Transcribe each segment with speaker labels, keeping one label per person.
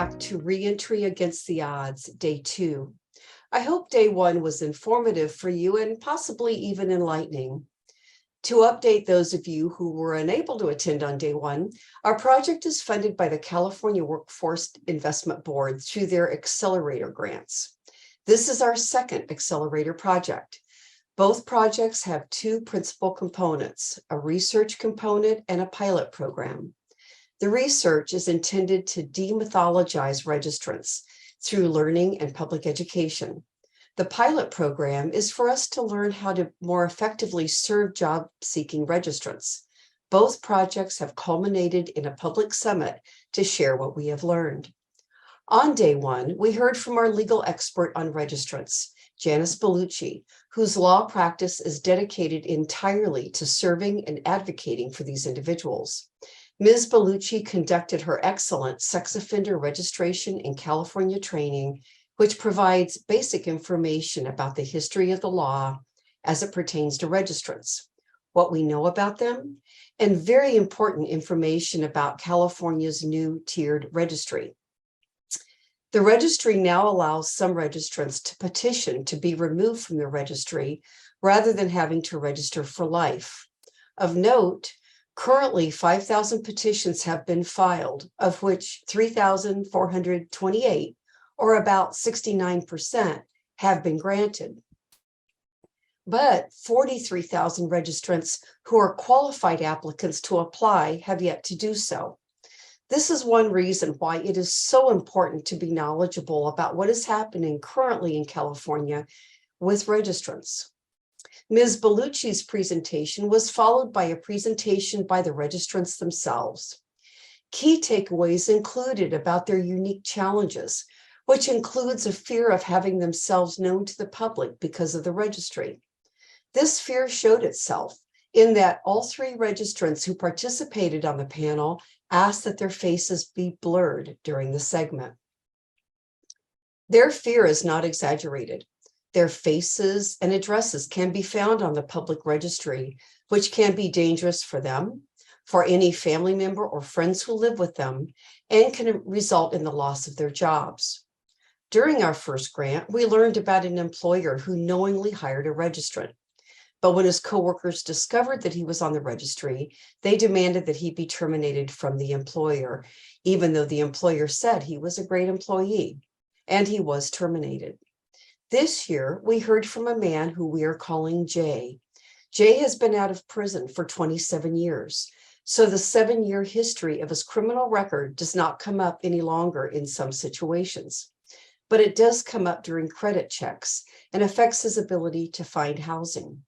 Speaker 1: back to Reentry Against the Odds, Day 2. I hope Day 1 was informative for you and possibly even enlightening. To update those of you who were unable to attend on Day 1, our project is funded by the California Workforce Investment Board through their accelerator grants. This is our second accelerator project. Both projects have two principal components, a research component and a pilot program. The research is intended to demythologize registrants through learning and public education. The pilot program is for us to learn how to more effectively serve job-seeking registrants. Both projects have culminated in a public summit to share what we have learned. On Day 1, we heard from our legal expert on registrants, Janice Bellucci, whose law practice is dedicated entirely to serving and advocating for these individuals. Ms. Bellucci conducted her excellent sex offender registration in California training, which provides basic information about the history of the law as it pertains to registrants, what we know about them, and very important information about California's new tiered registry. The registry now allows some registrants to petition to be removed from the registry rather than having to register for life. Of note, currently 5,000 petitions have been filed, of which 3,428, or about 69%, have been granted. But 43,000 registrants who are qualified applicants to apply have yet to do so. This is one reason why it is so important to be knowledgeable about what is happening currently in California with registrants. Ms. Bellucci's presentation was followed by a presentation by the registrants themselves. Key takeaways included about their unique challenges, which includes a fear of having themselves known to the public because of the registry. This fear showed itself in that all three registrants who participated on the panel asked that their faces be blurred during the segment. Their fear is not exaggerated. Their faces and addresses can be found on the public registry, which can be dangerous for them, for any family member or friends who live with them, and can result in the loss of their jobs. During our first grant, we learned about an employer who knowingly hired a registrant. But when his coworkers discovered that he was on the registry, they demanded that he be terminated from the employer, even though the employer said he was a great employee, and he was terminated. This year, we heard from a man who we are calling Jay. Jay has been out of prison for 27 years, so the 7-year history of his criminal record does not come up any longer in some situations. But it does come up during credit checks and affects his ability to find housing.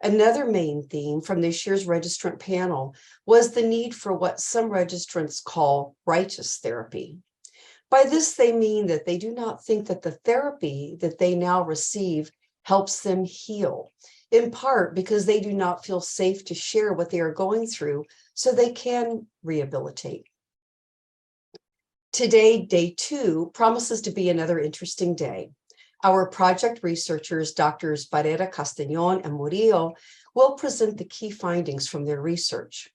Speaker 1: Another main theme from this year's registrant panel was the need for what some registrants call righteous therapy. By this, they mean that they do not think that the therapy that they now receive helps them heal, in part because they do not feel safe to share what they are going through so they can rehabilitate. Today, Day 2, promises to be another interesting day. Our project researchers, Drs. Barrera-Castanon and Murillo, will present the key findings from their research.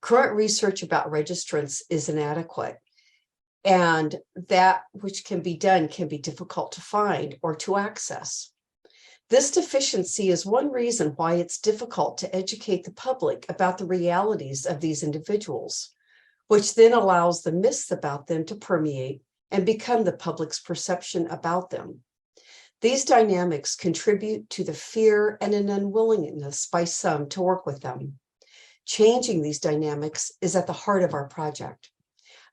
Speaker 1: Current research about registrants is inadequate, and that which can be done can be difficult to find or to access. This deficiency is one reason why it's difficult to educate the public about the realities of these individuals, which then allows the myths about them to permeate and become the public's perception about them. These dynamics contribute to the fear and an unwillingness by some to work with them. Changing these dynamics is at the heart of our project.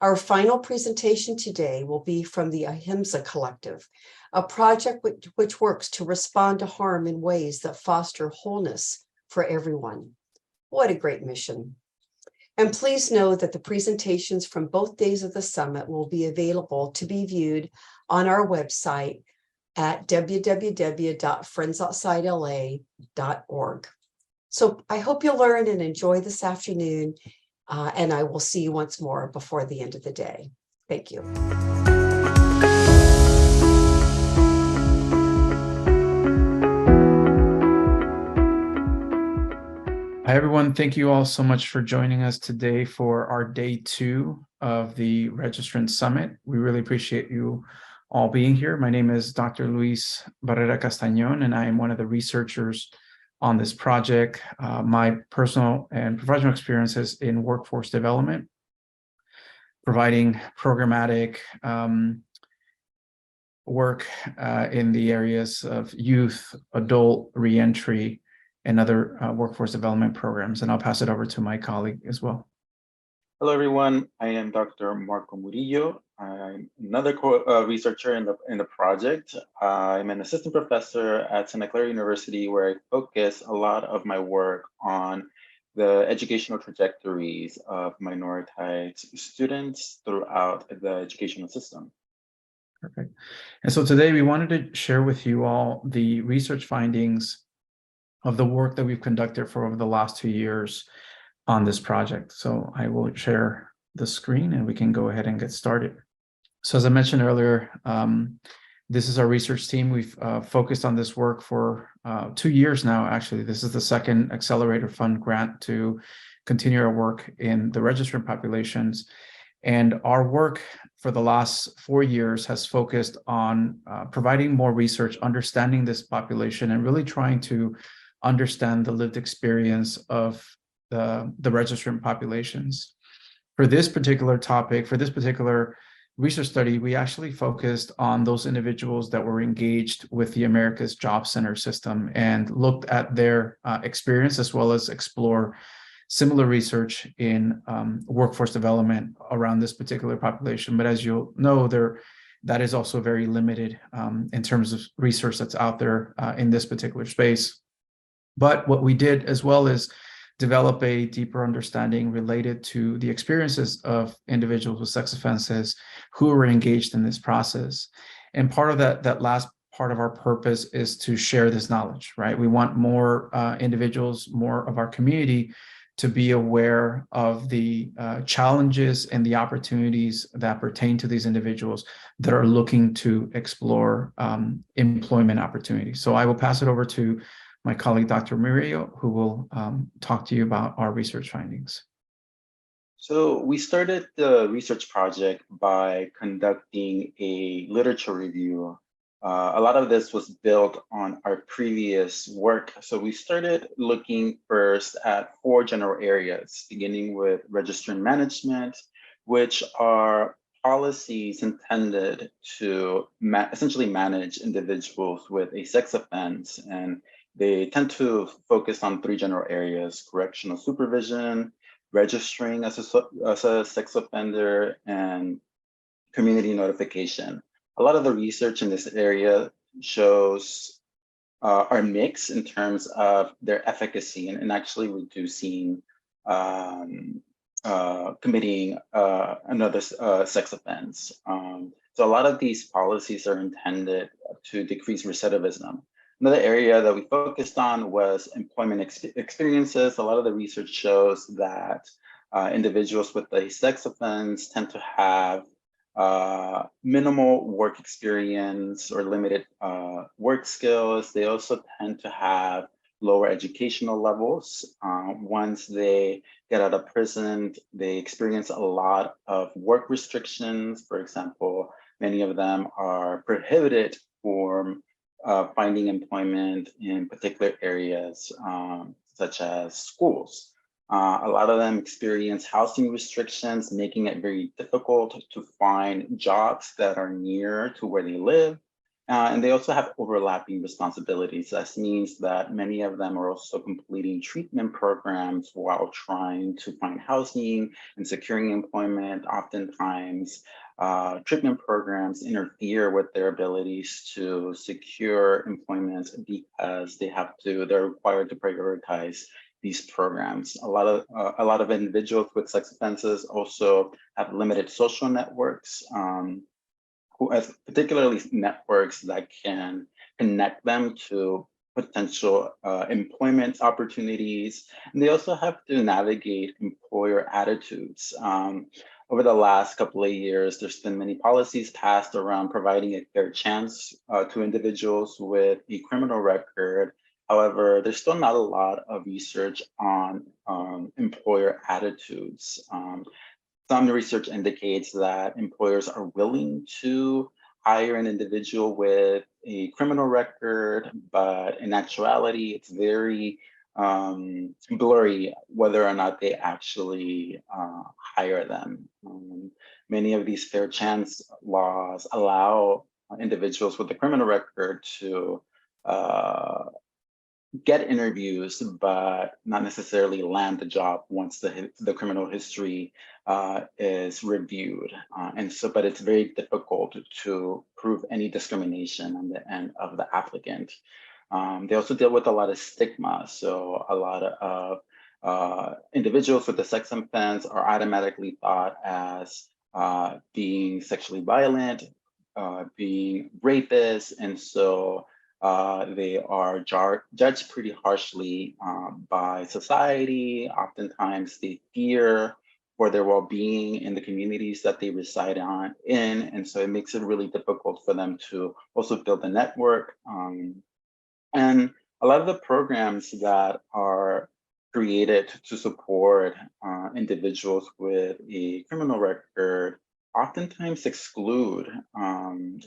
Speaker 1: Our final presentation today will be from the Ahimsa Collective, a project which works to respond to harm in ways that foster wholeness for everyone. What a great mission. And please know that the presentations from both days of the summit will be available to be viewed on our website at www.friendsoutsidela.org. So I hope you'll learn and enjoy this afternoon, and I will see you once more before the end of the day. Thank you.
Speaker 2: Hi, everyone. Thank you all so much for joining us today for our Day 2 of the Registrant Summit. We really appreciate you all being here. My name is Dr. Luis Barrera-Castanon, and I am one of the researchers on this project. My personal and professional experiences in workforce development, providing programmatic work in the areas of youth, adult reentry, and other workforce development programs. And I'll pass it over to my colleague as well.
Speaker 3: Hello, everyone. I am Dr. Marco Murillo. I'm another researcher in the project. I'm an assistant professor at Santa Clara University, where I focus a lot of my work on the educational trajectories of minoritized students throughout the educational system.
Speaker 2: Perfect. And so today we wanted to share with you all the research findings of the work that we've conducted for over the last 2 years on this project. So I will share the screen and we can go ahead and get started. So as I mentioned earlier, this is our research team. We've focused on this work for 2 years now. Actually, this is the second Accelerator Fund grant to continue our work in the registrant populations. And our work for the last 4 years has focused on providing more research, understanding this population, and really trying to understand the lived experience of the registrant populations. For this particular topic, for this particular research study, we actually focused on those individuals that were engaged with the America's Job Center system and looked at their experience, as well as explore similar research in workforce development around this particular population. But as you'll know, that is also very limited in terms of research that's out there in this particular space. But what we did as well is develop a deeper understanding related to the experiences of individuals with sex offenses who were engaged in this process. And part of that last part of our purpose is to share this knowledge, right? We want more individuals, more of our community to be aware of the challenges and the opportunities that pertain to these individuals that are looking to explore employment opportunities. So I will pass it over to my colleague, Dr. Murillo, who will talk to you about our research findings.
Speaker 3: So we started the research project by conducting a literature review. A lot of this was built on our previous work. So we started looking first at 4 general areas, beginning with registrant management, which are policies intended to essentially manage individuals with a sex offense. And they tend to focus on 3 general areas: correctional supervision, registering as a sex offender, and community notification. A lot of the research in this area shows are mixed in terms of their efficacy in actually reducing committing another sex offense. So a lot of these policies are intended to decrease recidivism. Another area that we focused on was employment experiences. A lot of the research shows that individuals with a sex offense tend to have minimal work experience or limited work skills. They also tend to have lower educational levels. Once they get out of prison, they experience a lot of work restrictions. For example, many of them are prohibited from finding employment in particular areas, such as schools. A lot of them experience housing restrictions, making it very difficult to find jobs that are near to where they live. And they also have overlapping responsibilities. That means that many of them are also completing treatment programs while trying to find housing and securing employment. Oftentimes, treatment programs interfere with their abilities to secure employment because they're required to prioritize these programs. A lot of individuals with sex offenses also have limited social networks, particularly networks that can connect them to potential employment opportunities. And they also have to navigate employer attitudes. Over the last couple of years, there's been many policies passed around providing a fair chance to individuals with a criminal record. However, there's still not a lot of research on employer attitudes. some research indicates that employers are willing to hire an individual with a criminal record, but in actuality, it's very blurry whether or not they actually hire them. Many of these fair chance laws allow individuals with a criminal record to get interviews, but not necessarily land the job once the criminal history is reviewed. But it's very difficult to prove any discrimination on the end of the applicant. They also deal with a lot of stigma. So a lot of individuals with a sex offense are automatically thought as being sexually violent, being rapists, and so they are judged pretty harshly by society. Oftentimes they fear for their well-being in the communities that they reside in. And so it makes it really difficult for them to also build a network. And a lot of the programs that are created to support individuals with a criminal record oftentimes exclude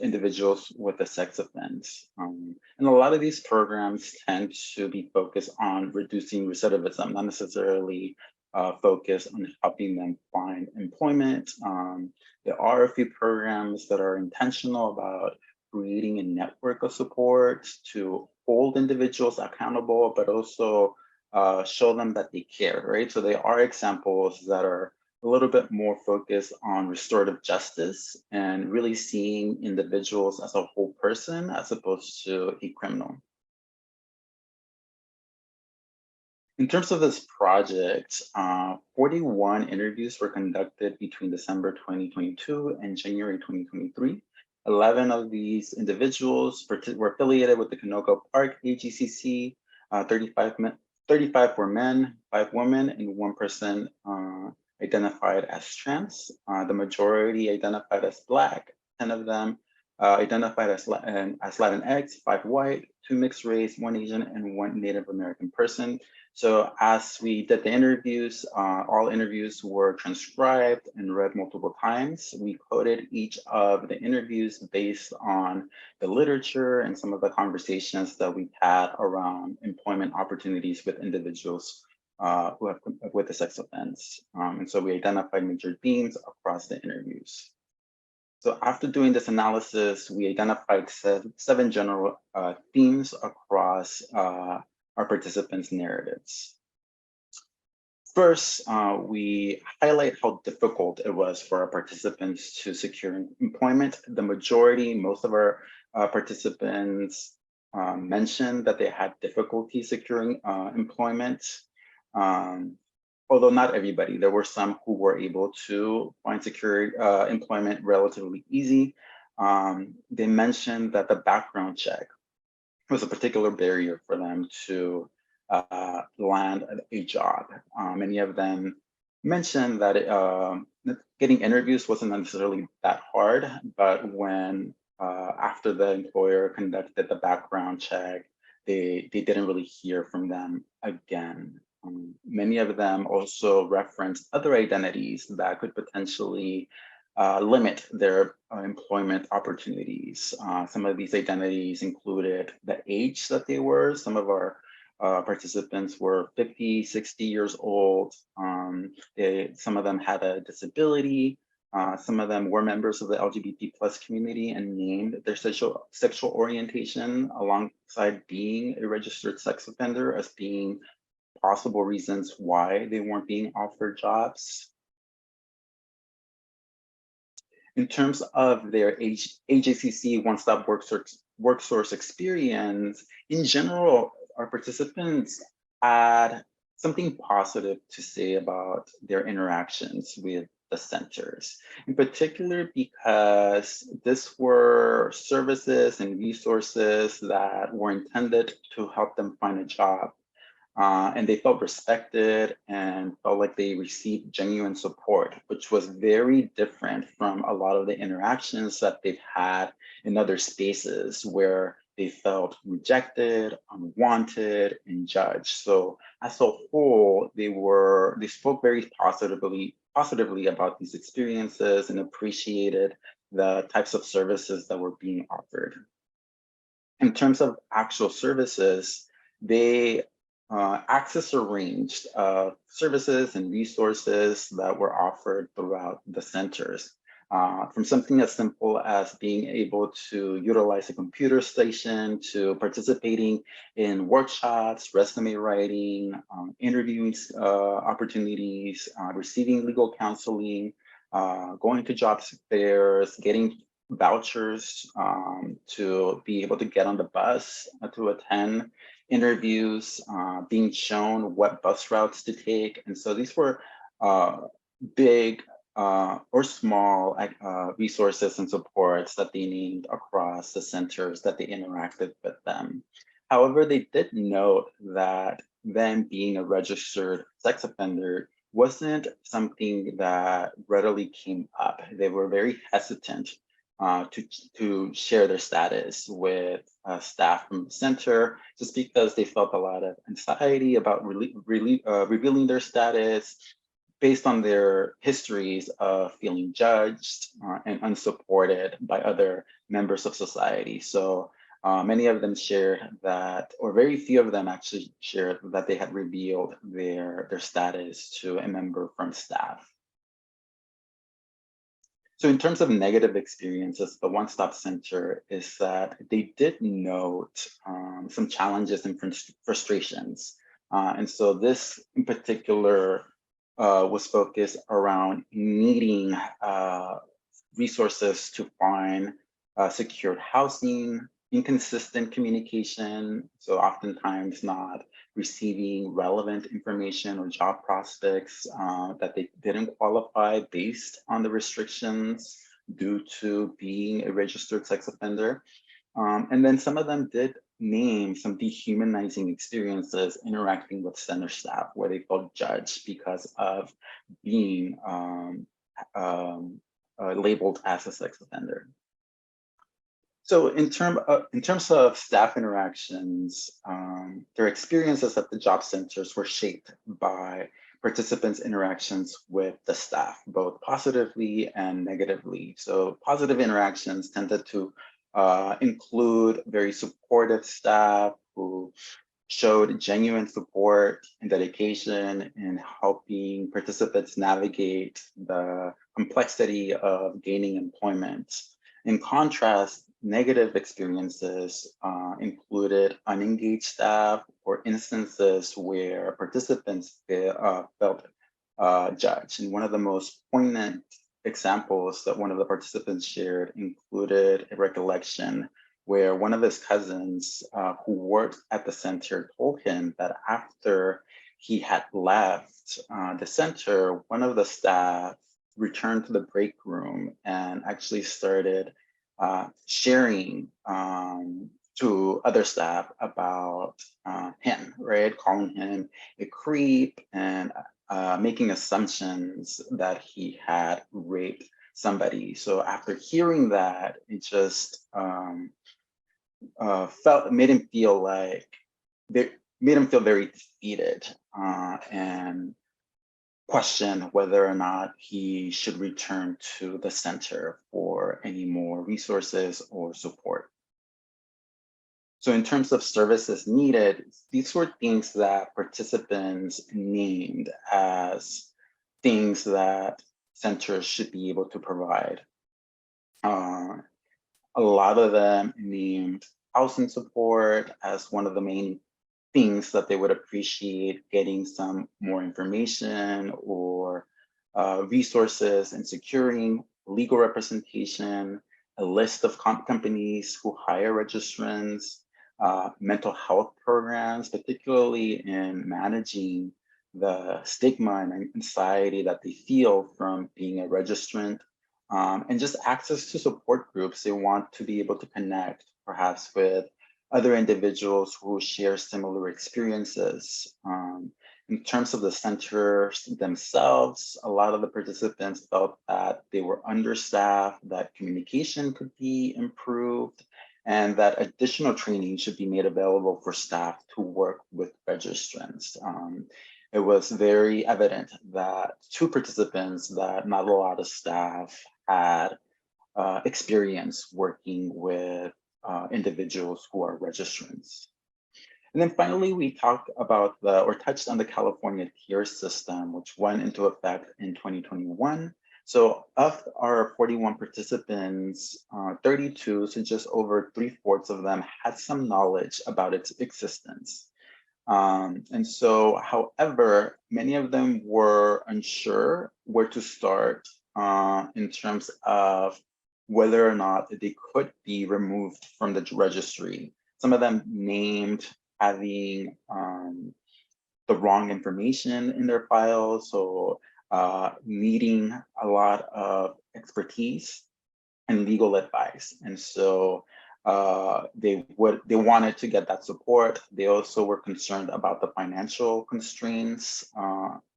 Speaker 3: individuals with a sex offense. And a lot of these programs tend to be focused on reducing recidivism, not necessarily focused on helping them find employment. There are a few programs that are intentional about creating a network of support to hold individuals accountable, but also show them that they care, right? So they are examples that are a little bit more focused on restorative justice and really seeing individuals as a whole person as opposed to a criminal. In terms of this project, 41 interviews were conducted between December 2022 and January 2023. 11 of these individuals were affiliated with the Canoga Park AGCC, 35 were men, 5 women, and 1 person identified as trans. The majority identified as Black, 10 of them identified as Latinx, 5 white, 2 mixed race, 1 Asian, and 1 Native American person. So as we did the interviews, all interviews were transcribed and read multiple times. We coded each of the interviews based on the literature and some of the conversations that we've had around employment opportunities with individuals who have with a sex offense. And so we identified major themes across the interviews. So after doing this analysis, we identified 7 general themes across our participants' narratives. First, we highlight how difficult it was for our participants to secure employment. The majority, most of our participants mentioned that they had difficulty securing employment. Although not everybody, there were some who were able to find secure employment relatively easy. They mentioned that the background check was a particular barrier for them to land a job. Many of them mentioned that getting interviews wasn't necessarily that hard, but when after the employer conducted the background check, they didn't really hear from them again. Many of them also referenced other identities that could potentially limit their employment opportunities. Some of these identities included the age that they were. Some of our participants were 50, 60 years old. Some of them had a disability. Some of them were members of the LGBT plus community and named their sexual orientation alongside being a registered sex offender as being possible reasons why they weren't being offered jobs. In terms of their AJCC one-stop work source experience, in general, our participants had something positive to say about their interactions with the centers, in particular because this were services and resources that were intended to help them find a job. And they felt respected and felt like they received genuine support, which was very different from a lot of the interactions that they've had in other spaces where they felt rejected, unwanted, and judged. So as a whole, they spoke very positively positively about these experiences and appreciated the types of services that were being offered. In terms of actual services, they access a range of services and resources that were offered throughout the centers. From something as simple as being able to utilize a computer station to participating in workshops, resume writing, interviewing opportunities, receiving legal counseling, going to job fairs, getting vouchers to be able to get on the bus to attend interviews, being shown what bus routes to take. And so these were big or small resources and supports that they named across the centers that they interacted with them. However, they did note that them being a registered sex offender wasn't something that readily came up. They were very hesitant to share their status with staff from the center, just because they felt a lot of anxiety about revealing their status based on their histories of feeling judged and unsupported by other members of society. So many of them shared that, or very few of them actually shared that they had revealed their status to a member from staff. So in terms of negative experiences, the One Stop Center is that they did note some challenges and frustrations. And so this in particular was focused around needing resources to find secured housing, inconsistent communication, so oftentimes not receiving relevant information or job prospects that they didn't qualify based on the restrictions due to being a registered sex offender. And then some of them did name some dehumanizing experiences interacting with center staff where they felt judged because of being labeled as a sex offender. So in terms of staff interactions, their experiences at the job centers were shaped by participants' interactions with the staff, both positively and negatively. So positive interactions tended to include very supportive staff who showed genuine support and dedication in helping participants navigate the complexity of gaining employment. In contrast, negative experiences included unengaged staff or instances where participants felt judged. And one of the most poignant examples that one of the participants shared included a recollection where one of his cousins who worked at the center told him that after he had left the center, one of the staff returned to the break room and actually started sharing to other staff about him, right? Calling him a creep and making assumptions that he had raped somebody. So after hearing that, it just made him feel very defeated and question whether or not he should return to the center for any more resources or support. So in terms of services needed, these were things that participants named as things that centers should be able to provide. A lot of them named housing support as one of the main things that they would appreciate getting some more information or resources and securing legal representation, a list of companies who hire registrants, mental health programs, particularly in managing the stigma and anxiety that they feel from being a registrant, and just access to support groups. They want to be able to connect perhaps with other individuals who share similar experiences. In terms of the centers themselves, a lot of the participants felt that they were understaffed, that communication could be improved, and that additional training should be made available for staff to work with registrants. it was very evident that two participants that not a lot of staff had experience working with individuals who are registrants. And then finally, we talked about touched on the California tier system, which went into effect in 2021. So of our 41 participants, 32, so just over 3/4 of them had some knowledge about its existence. And so, however, many of them were unsure where to start in terms of whether or not they could be removed from the registry. Some of them named having the wrong information in their files, so needing a lot of expertise and legal advice. And so they wanted to get that support. They also were concerned about the financial constraints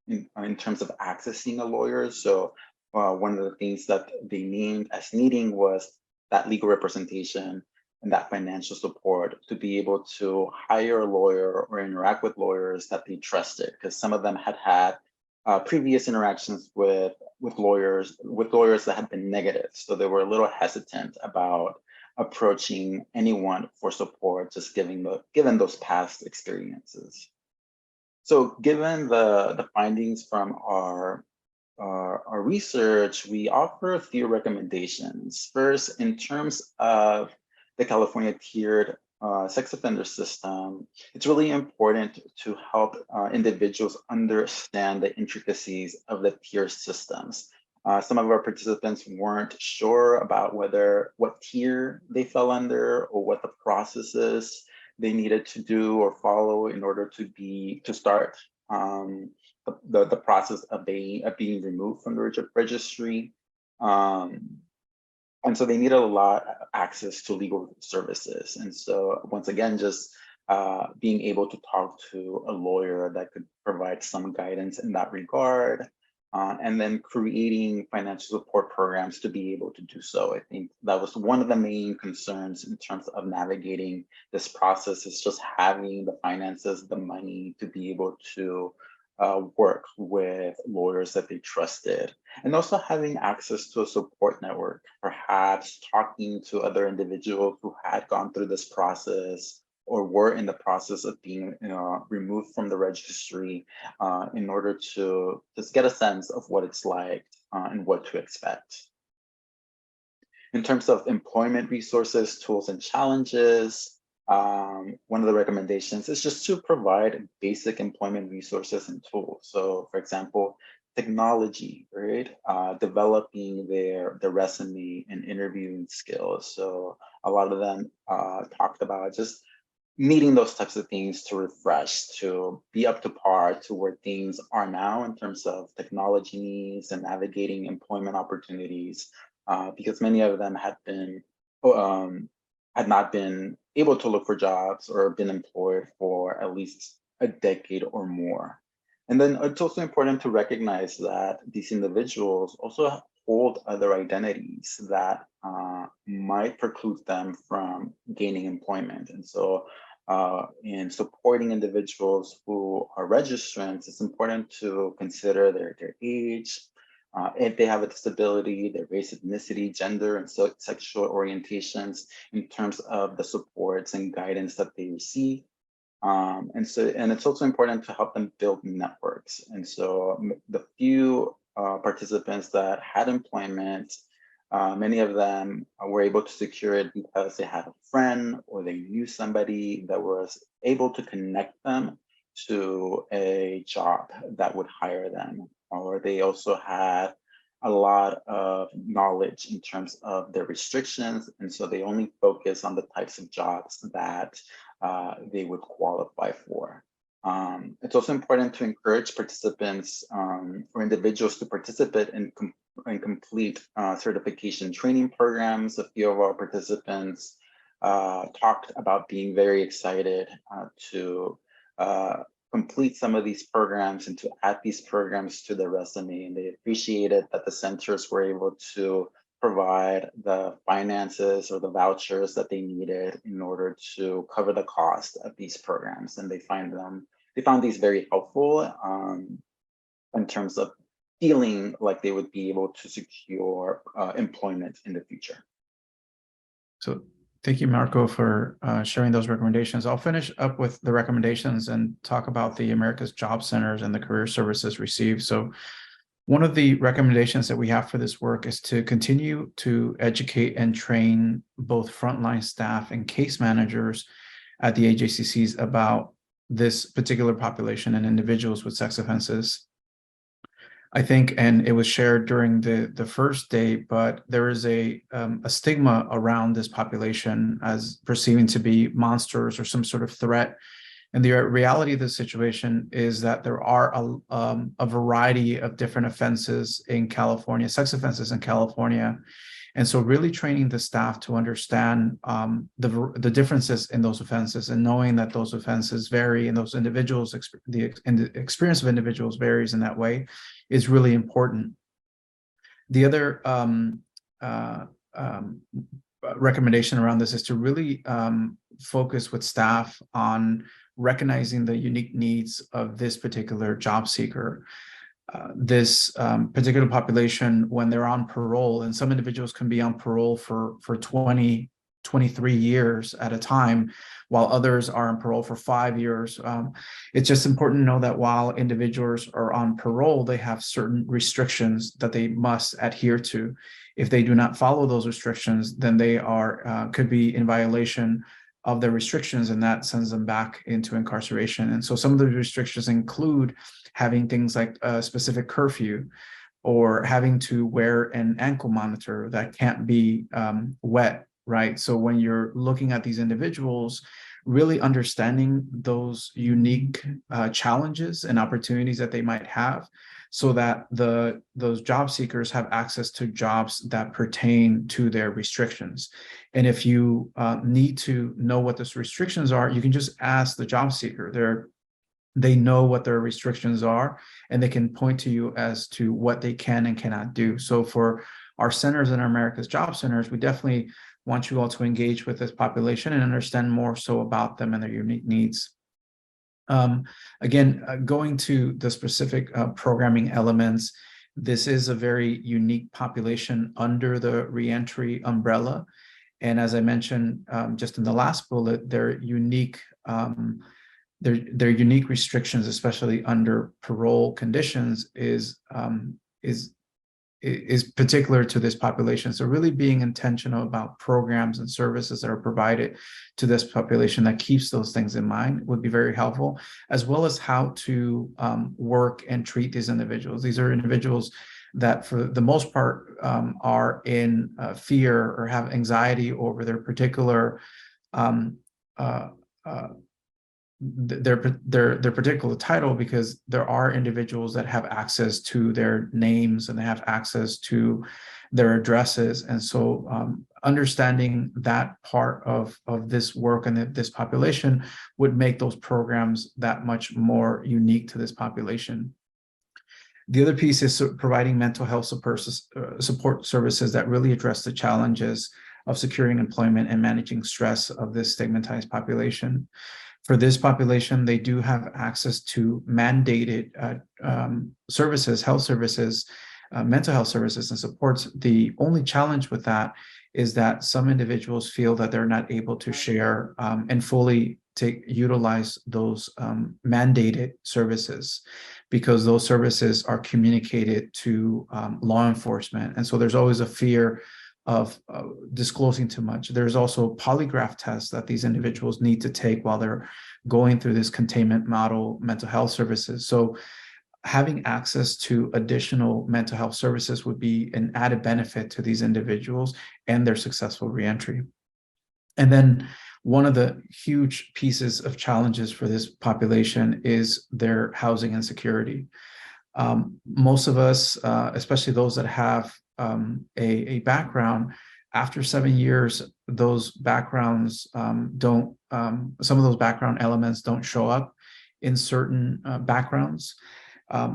Speaker 3: in terms of accessing a lawyer. So one of the things that they named as needing was that legal representation and that financial support to be able to hire a lawyer or interact with lawyers that they trusted, because some of them had previous interactions with lawyers that had been negative. So they were a little hesitant about approaching anyone for support, just given those past experiences. So given the findings from our research, we offer a few recommendations. First, in terms of the California tiered sex offender system, it's really important to help individuals understand the intricacies of the tier systems. Some of our participants weren't sure about what tier they fell under or what the processes they needed to do or follow in order to start the process of being removed from the registry. And so they needed a lot of access to legal services. And so once again, just being able to talk to a lawyer that could provide some guidance in that regard, and then creating financial support programs to be able to do so. I think that was one of the main concerns in terms of navigating this process, is just having the finances, the money to be able to work with lawyers that they trusted, and also having access to a support network, perhaps talking to other individuals who had gone through this process or were in the process of being removed from the registry in order to just get a sense of what it's like and what to expect. In terms of employment resources, tools, and challenges, one of the recommendations is just to provide basic employment resources and tools. So for example, technology, right? Developing their resume and interviewing skills. So a lot of them talked about just needing those types of things to refresh, to be up to par to where things are now in terms of technology needs and navigating employment opportunities, because many of them had not been able to look for jobs or been employed for at least a decade or more. And then it's also important to recognize that these individuals also hold other identities that might preclude them from gaining employment. And so in supporting individuals who are registrants, it's important to consider their age, if they have a disability, their race, ethnicity, gender, and sexual orientations in terms of the supports and guidance that they receive. And it's also important to help them build networks. And so the few participants that had employment, many of them were able to secure it because they had a friend or they knew somebody that was able to connect them to a job that would hire them. Or they also had a lot of knowledge in terms of their restrictions. And so they only focus on the types of jobs that they would qualify for. It's also important to encourage participants or individuals to participate in complete certification training programs. A few of our participants talked about being very excited to complete some of these programs and to add these programs to their resume. And they appreciated that the centers were able to provide the finances or the vouchers that they needed in order to cover the cost of these programs. And they find them they found these very helpful in terms of feeling like they would be able to secure employment in the future.
Speaker 2: So thank you, Marco, for sharing those recommendations. I'll finish up with the recommendations and talk about the America's Job Centers and the career services received. So one of the recommendations that we have for this work is to continue to educate and train both frontline staff and case managers at the AJCCs about this particular population and individuals with sex offenses. I think, and it was shared during the first day, but there is a stigma around this population as perceiving to be monsters or some sort of threat. And the reality of the situation is that there are a variety of different offenses in California, sex offenses in California. And so really training the staff to understand the differences in those offenses and knowing that those offenses vary and those individuals, the experience of individuals varies in that way is really important. The other recommendation around this is to really focus with staff on recognizing the unique needs of this particular job seeker. This particular population, when they're on parole, and some individuals can be on parole for 20, 23 years at a time, while others are on parole for 5 years. It's just important to know that while individuals are on parole, they have certain restrictions that they must adhere to. If they do not follow those restrictions, then they are could be in violation of their restrictions, and that sends them back into incarceration. And so some of the restrictions include having things like a specific curfew or having to wear an ankle monitor that can't be wet, right? So when you're looking at these individuals, really understanding those unique challenges and opportunities that they might have so that those job seekers have access to jobs that pertain to their restrictions. And if you need to know what those restrictions are, you can just ask the job seeker. They know what their restrictions are, and they can point to you as to what they can and cannot do. So for our centers and our America's Job Centers, we definitely want you all to engage with this population and understand more so about them and their unique needs. Again, going to the specific programming elements, this is a very unique population under the reentry umbrella. And as I mentioned just in the last bullet, their unique restrictions, especially under parole conditions, is particular to this population. So really being intentional about programs and services that are provided to this population that keeps those things in mind would be very helpful, as well as how to work and treat these individuals. These are individuals that for the most part are in fear or have anxiety over their particular their particular title, because there are individuals that have access to their names and they have access to their addresses. And so understanding that part of this work and this population would make those programs that much more unique to this population. The other piece is providing mental health support services that really address the challenges of securing employment and managing stress of this stigmatized population. For this population, they do have access to mandated services, health services, mental health services and supports. The only challenge with that is that some individuals feel that they're not able to share and fully utilize those mandated services, because those services are communicated to law enforcement. And so there's always a fear of disclosing too much. There's also polygraph tests that these individuals need to take while they're going through this containment model mental health services. So having access to additional mental health services would be an added benefit to these individuals and their successful reentry. And then one of the huge pieces of challenges for this population is their housing insecurity. Most of us, especially those that have a background, after 7 years, those backgrounds some of those background elements don't show up in certain backgrounds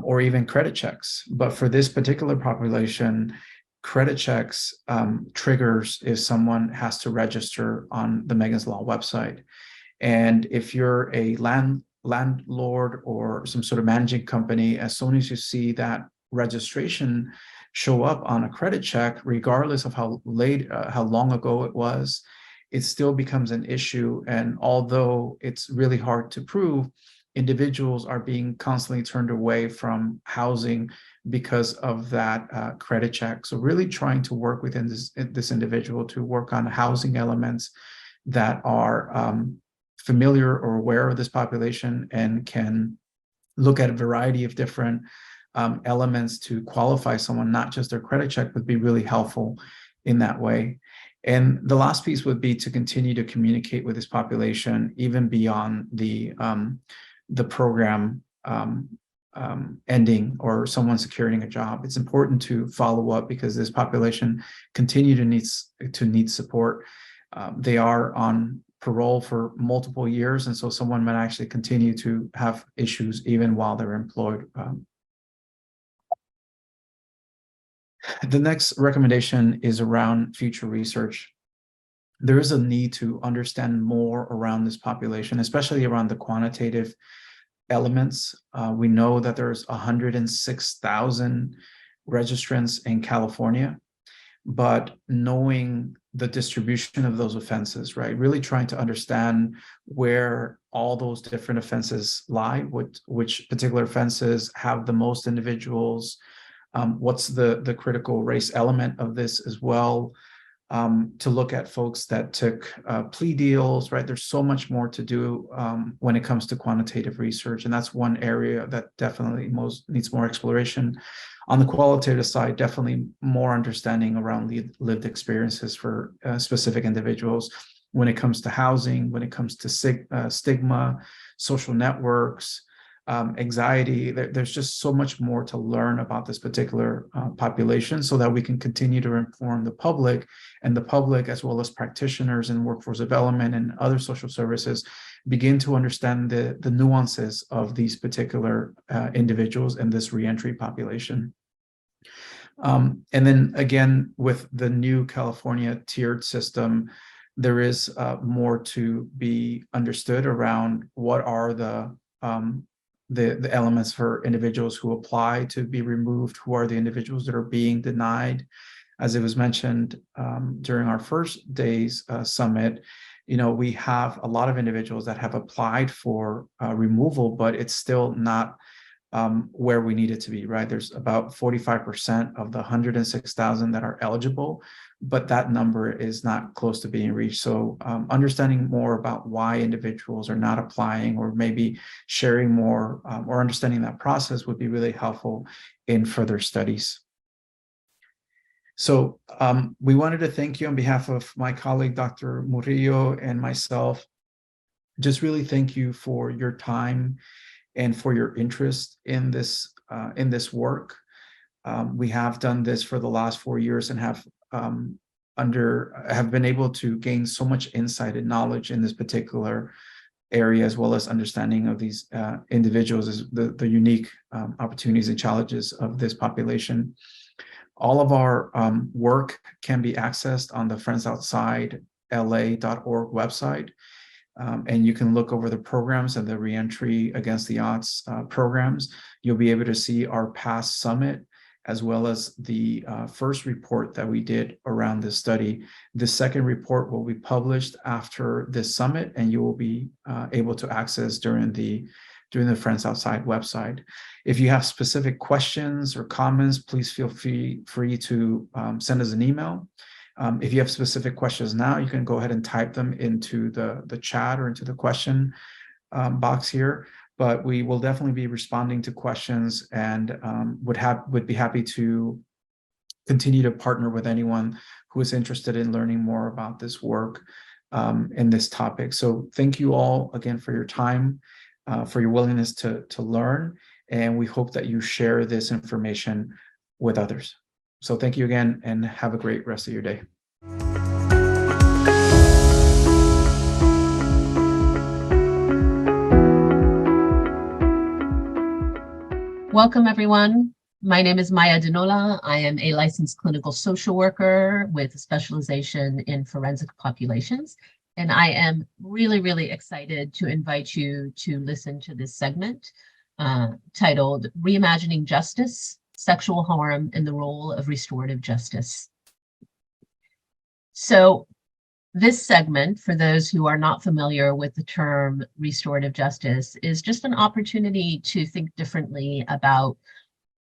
Speaker 2: or even credit checks. But for this particular population, credit checks triggers if someone has to register on the Megan's Law website. And if you're a landlord or some sort of managing company, as soon as you see that registration show up on a credit check, regardless of how long ago it was, it still becomes an issue. And although it's really hard to prove, individuals are being constantly turned away from housing because of that credit check. So really trying to work within this individual to work on housing elements that are familiar or aware of this population and can look at a variety of different elements to qualify someone, not just their credit check, would be really helpful in that way. And the last piece would be to continue to communicate with this population, even beyond the program ending or someone securing a job. It's important to follow up because this population continue to need support. They are on parole for multiple years, and so someone might actually continue to have issues even while they're employed. The next recommendation is around future research. There is a need to understand more around this population, especially around the quantitative elements. We know that there's 106,000 registrants in California, but knowing the distribution of those offenses, right? Really trying to understand where all those different offenses lie, which particular offenses have the most individuals, what's the critical race element of this as well, to look at folks that took plea deals, right? There's so much more to do when it comes to quantitative research, and that's one area that definitely needs more exploration. On the qualitative side, definitely more understanding around the lived experiences for specific individuals when it comes to housing, when it comes to stigma, social networks, anxiety. There's just so much more to learn about this particular population so that we can continue to inform the public, and the public, as well as practitioners in workforce development and other social services, begin to understand the nuances of these particular individuals and this reentry population. And then again, with the new California tiered system, there is more to be understood around what are the elements for individuals who apply to be removed, who are the individuals that are being denied. As it was mentioned during our first day's summit, we have a lot of individuals that have applied for removal, but it's still not where we need it to be, right? There's about 45% of the 106,000 that are eligible, but that number is not close to being reached. So understanding more about why individuals are not applying, or maybe sharing more or understanding that process, would be really helpful in further studies. So we wanted to thank you on behalf of my colleague, Dr. Murillo, and myself. Just really thank you for your time and for your interest in this work. We have done this for the last 4 years and have been able to gain so much insight and knowledge in this particular area, as well as understanding of these individuals, the unique opportunities and challenges of this population. All of our work can be accessed on the friendsoutsidela.org website. And you can look over the programs and the Reentry Against the Odds programs. You'll be able to see our past summit, as well as the first report that we did around this study. The second report will be published after this summit, and you will be able to access during the Friends Outside website. If you have specific questions or comments, please feel free to send us an email. If you have specific questions now, you can go ahead and type them into the chat or into the question box here. But we will definitely be responding to questions, and would be happy to continue to partner with anyone who is interested in learning more about this work and this topic. So thank you all again for your time, for your willingness to learn, and we hope that you share this information with others. So thank you again, and have a great rest of your day.
Speaker 4: Welcome, everyone. My name is Maya Dinola. I am a licensed clinical social worker with a specialization in forensic populations. And I am really, really excited to invite you to listen to this segment titled Reimagining Justice, Sexual Harm, and the Role of Restorative Justice. So this segment, for those who are not familiar with the term restorative justice, is just an opportunity to think differently about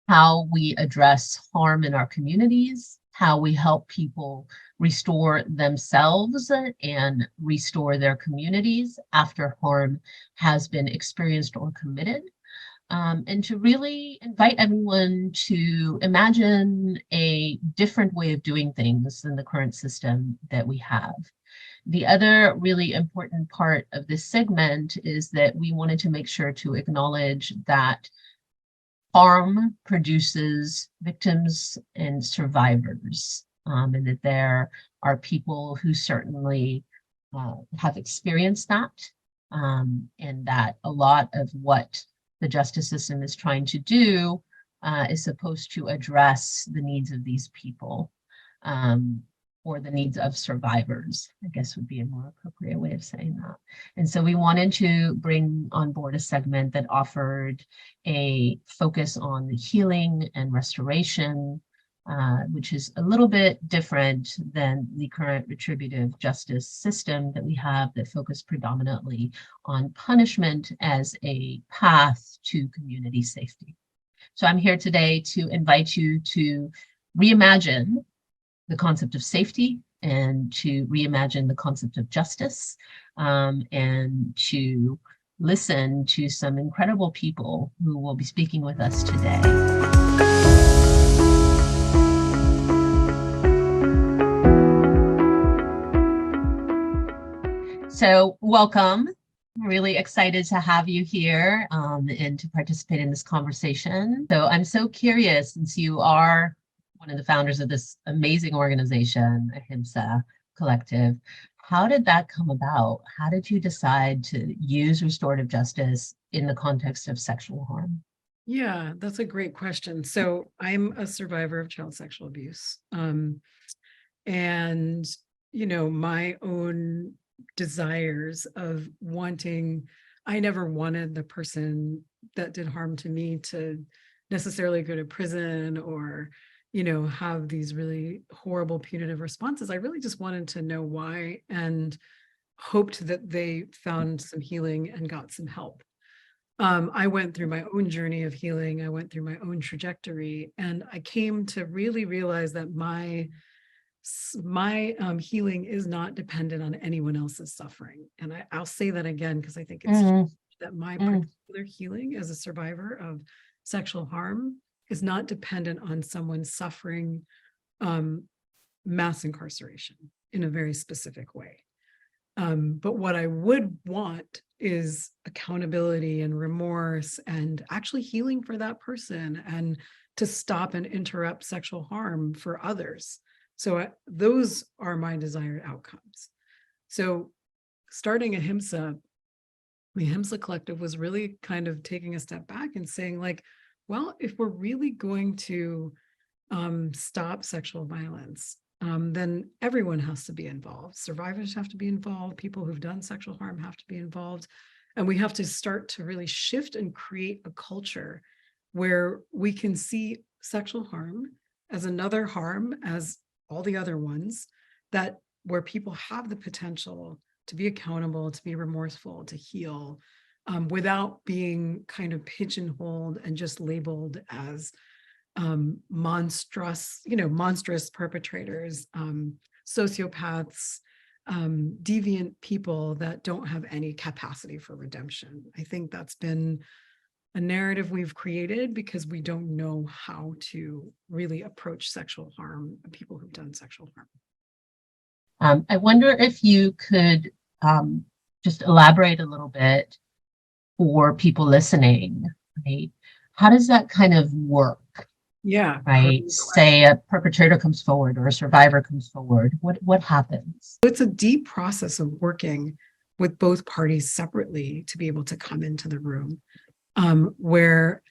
Speaker 4: how we address harm in our communities, how we help people restore themselves and restore their communities after harm has been experienced or committed. And to really invite everyone to imagine a different way of doing things than the current system that we have. The other really important part of this segment is that we wanted to make sure to acknowledge that harm produces victims and survivors, and that there are people who certainly have experienced that, and that a lot of what the justice system is trying to do is supposed to address the needs of these people, or the needs of survivors, I guess would be a more appropriate way of saying that. And so we wanted to bring on board a segment that offered a focus on the healing and restoration, which is a little bit different than the current retributive justice system that we have that focus predominantly on punishment as a path to community safety. So I'm here today to invite you to reimagine the concept of safety and to reimagine the concept of justice, and to listen to some incredible people who will be speaking with us today. So welcome. Really excited to have you here and to participate in this conversation. So I'm so curious, since you are one of the founders of this amazing organization, Ahimsa Collective, how did that come about? How did you decide to use restorative justice in the context of sexual harm?
Speaker 5: Yeah, that's a great question. So I'm a survivor of child sexual abuse. And, my own desires of wanting, I never wanted the person that did harm to me to necessarily go to prison or, have these really horrible punitive responses. I really just wanted to know why and hoped that they found some healing and got some help. I went through my own journey of healing. I went through my own trajectory, and I came to really realize that my healing is not dependent on anyone else's suffering. And I'll say that again, because I think it's huge that my particular healing as a survivor of sexual harm is not dependent on someone suffering mass incarceration in a very specific way. But what I would want is accountability and remorse and actually healing for that person and to stop and interrupt sexual harm for others. So those are my desired outcomes. So starting Ahimsa, the Ahimsa Collective was really kind of taking a step back and saying, like, well, if we're really going to stop sexual violence, then everyone has to be involved. Survivors have to be involved. People who've done sexual harm have to be involved. And we have to start to really shift and create a culture where we can see sexual harm as another harm, as all the other ones, that where people have the potential to be accountable, to be remorseful, to heal, without being kind of pigeonholed and just labeled as monstrous perpetrators, sociopaths, deviant people that don't have any capacity for redemption. I think that's been a narrative we've created because we don't know how to really approach sexual harm, people who've done sexual harm.
Speaker 4: I wonder if you could just elaborate a little bit for people listening, right? How does that kind of work?
Speaker 5: Yeah.
Speaker 4: Right. Say a perpetrator comes forward or a survivor comes forward. What happens?
Speaker 5: It's a deep process of working with both parties separately to be able to come into the room, where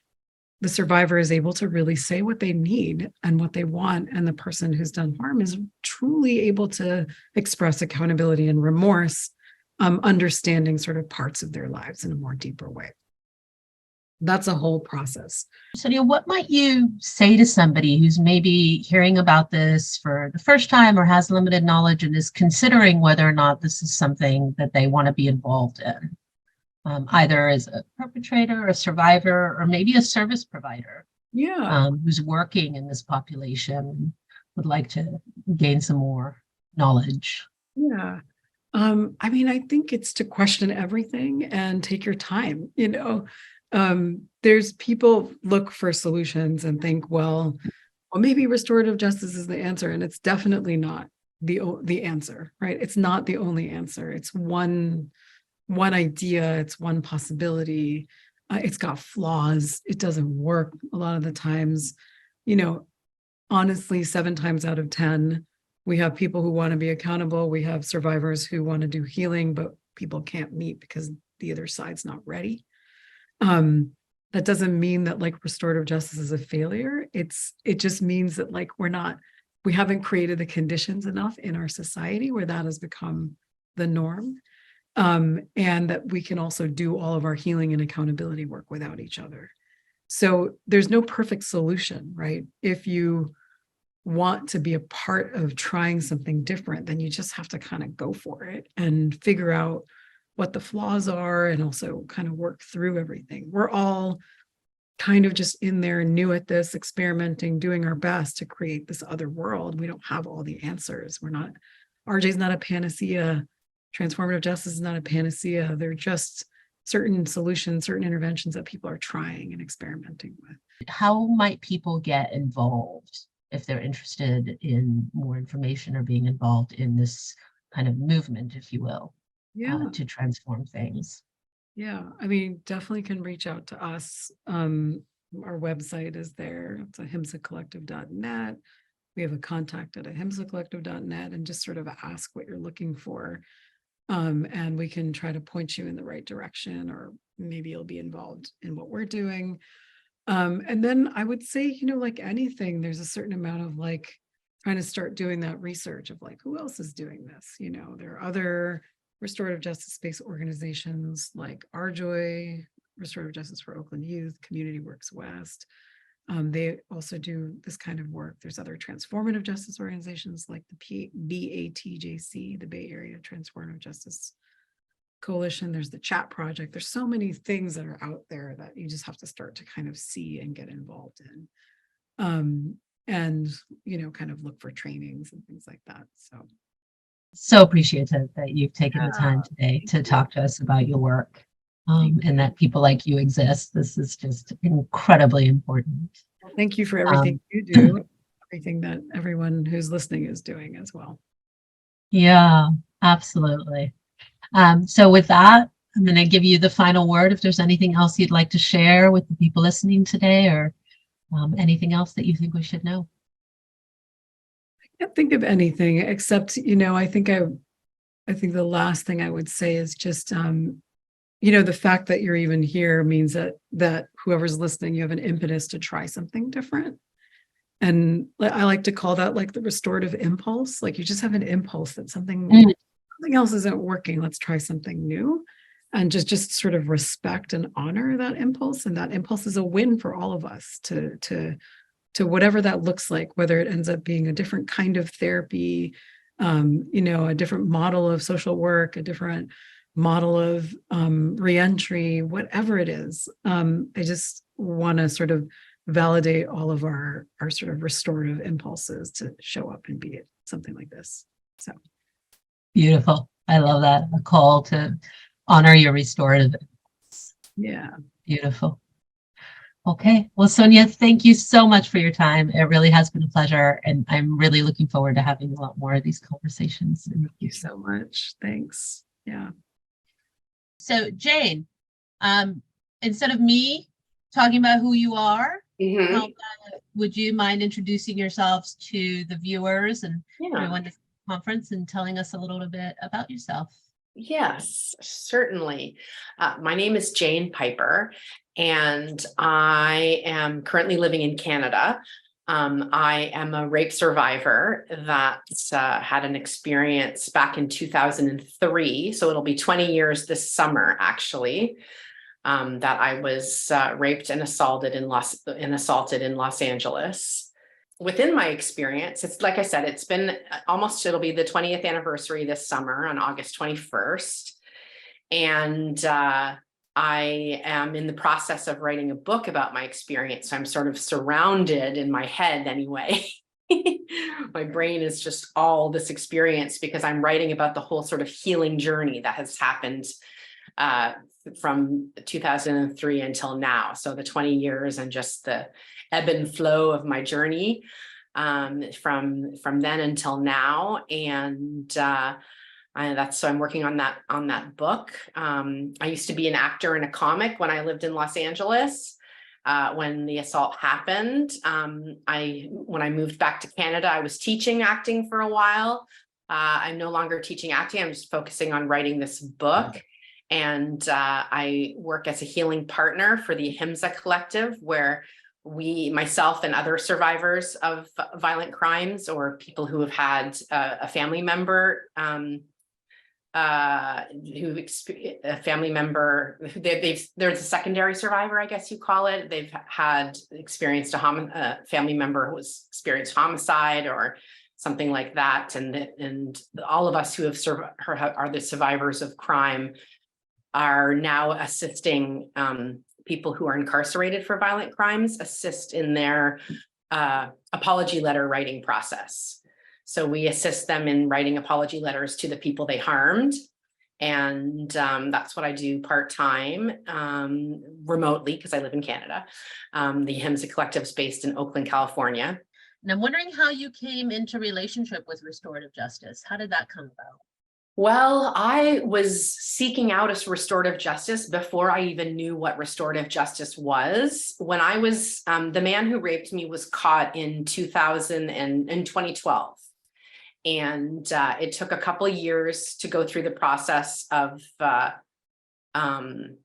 Speaker 5: the survivor is able to really say what they need and what they want, and the person who's done harm is truly able to express accountability and remorse, understanding sort of parts of their lives in a more deeper way. That's a whole process.
Speaker 4: Sonia, what might you say to somebody who's maybe hearing about this for the first time or has limited knowledge and is considering whether or not this is something that they want to be involved in? Either as a perpetrator, a survivor, or maybe a service provider, who's working in this population and would like to gain some more knowledge.
Speaker 5: Yeah. I mean, I think it's to question everything and take your time. There's people look for solutions and think, well, maybe restorative justice is the answer, and it's definitely not the answer, right? It's not the only answer. It's one idea, it's one possibility. It's got flaws. It doesn't work a lot of the times. Honestly, 7 times out of 10, we have people who want to be accountable. We have survivors who want to do healing, but people can't meet because the other side's not ready. That doesn't mean that like restorative justice is a failure. It just means that like we haven't created the conditions enough in our society where that has become the norm. And that we can also do all of our healing and accountability work without each other. So there's no perfect solution, right? If you want to be a part of trying something different, then you just have to kind of go for it and figure out what the flaws are and also kind of work through everything. We're all kind of just in there new at this, experimenting, doing our best to create this other world. We don't have all the answers. RJ's not a panacea. Transformative justice is not a panacea. They're just certain solutions, certain interventions that people are trying and experimenting with.
Speaker 4: How might people get involved if they're interested in more information or being involved in this kind of movement, if you will, to transform things?
Speaker 5: Yeah, I mean, definitely can reach out to us. Our website is there. It's ahimsacollective.net. We have a contact at ahimsacollective.net and just sort of ask what you're looking for. And we can try to point you in the right direction, or maybe you'll be involved in what we're doing. And then I would say, like anything, there's a certain amount of like trying to start doing that research of like, who else is doing this? There are other restorative justice-based organizations like RJOY, Restorative Justice for Oakland Youth, Community Works West. They also do this kind of work. There's other transformative justice organizations like the BATJC, the Bay Area Transformative Justice Coalition. There's the Chat Project. There's so many things that are out there that you just have to start to kind of see and get involved in. And, kind of look for trainings and things like that.
Speaker 4: So appreciative that you've taken the time today to talk to us about your work. And that people like you exist. This is just incredibly important.
Speaker 5: Well, thank you for everything you do, everything that everyone who's listening is doing as well.
Speaker 4: Yeah, absolutely. So with that, I'm going to give you the final word. If there's anything else you'd like to share with the people listening today, or anything else that you think we should know.
Speaker 5: I can't think of anything except, I think the last thing I would say is just, the fact that you're even here means that whoever's listening, you have an impetus to try something different. And I like to call that like the restorative impulse. Like you just have an impulse that something else isn't working. Let's try something new, and just sort of respect and honor that impulse. And that impulse is a win for all of us to whatever that looks like, whether it ends up being a different kind of therapy, a different model of social work, a different model of reentry, whatever it is. I just want to sort of validate all of our sort of restorative impulses to show up and be something like this. So
Speaker 4: beautiful. I love that. A call to honor your restorative.
Speaker 5: Yeah.
Speaker 4: Beautiful. Okay. Well, Sonia, thank you so much for your time. It really has been a pleasure. And I'm really looking forward to having a lot more of these conversations.
Speaker 5: Thank you so much. Thanks. Yeah.
Speaker 4: So Jane, instead of me talking about who you are, would you mind introducing yourselves to the viewers and everyone at the conference and telling us a little bit about yourself?
Speaker 6: Yes, certainly. My name is Jane Piper, and I am currently living in Canada. I am a rape survivor that had an experience back in 2003. So it'll be 20 years this summer, actually, that I was raped and assaulted in Los Angeles. Within my experience, it's like I said, it's been it'll be the 20th anniversary this summer on August 21st. And I am in the process of writing a book about my experience. So I'm sort of surrounded in my head anyway. My brain is just all this experience because I'm writing about the whole sort of healing journey that has happened from 2003 until now. So the 20 years and just the ebb and flow of my journey from then until now. And so I'm working on that book. I used to be an actor and a comic when I lived in Los Angeles. When the assault happened, when I moved back to Canada, I was teaching acting for a while. I'm no longer teaching acting. I'm just focusing on writing this book. And I work as a healing partner for the Ahimsa Collective, where myself and other survivors of violent crimes or people who have had a family member there's a secondary survivor, I guess you call it. They've experienced a family member who has experienced homicide or something like that. And all of us who are the survivors of crime are now assisting people who are incarcerated for violent crimes, assist in their apology letter writing process. So we assist them in writing apology letters to the people they harmed. And that's what I do part-time, remotely, because I live in Canada. The Ahimsa Collective is based in Oakland, California.
Speaker 4: And I'm wondering how you came into relationship with restorative justice. How did that come about?
Speaker 6: Well, I was seeking out a restorative justice before I even knew what restorative justice was. When I was, the man who raped me was caught in 2012. And it took a couple of years to go through the process of, from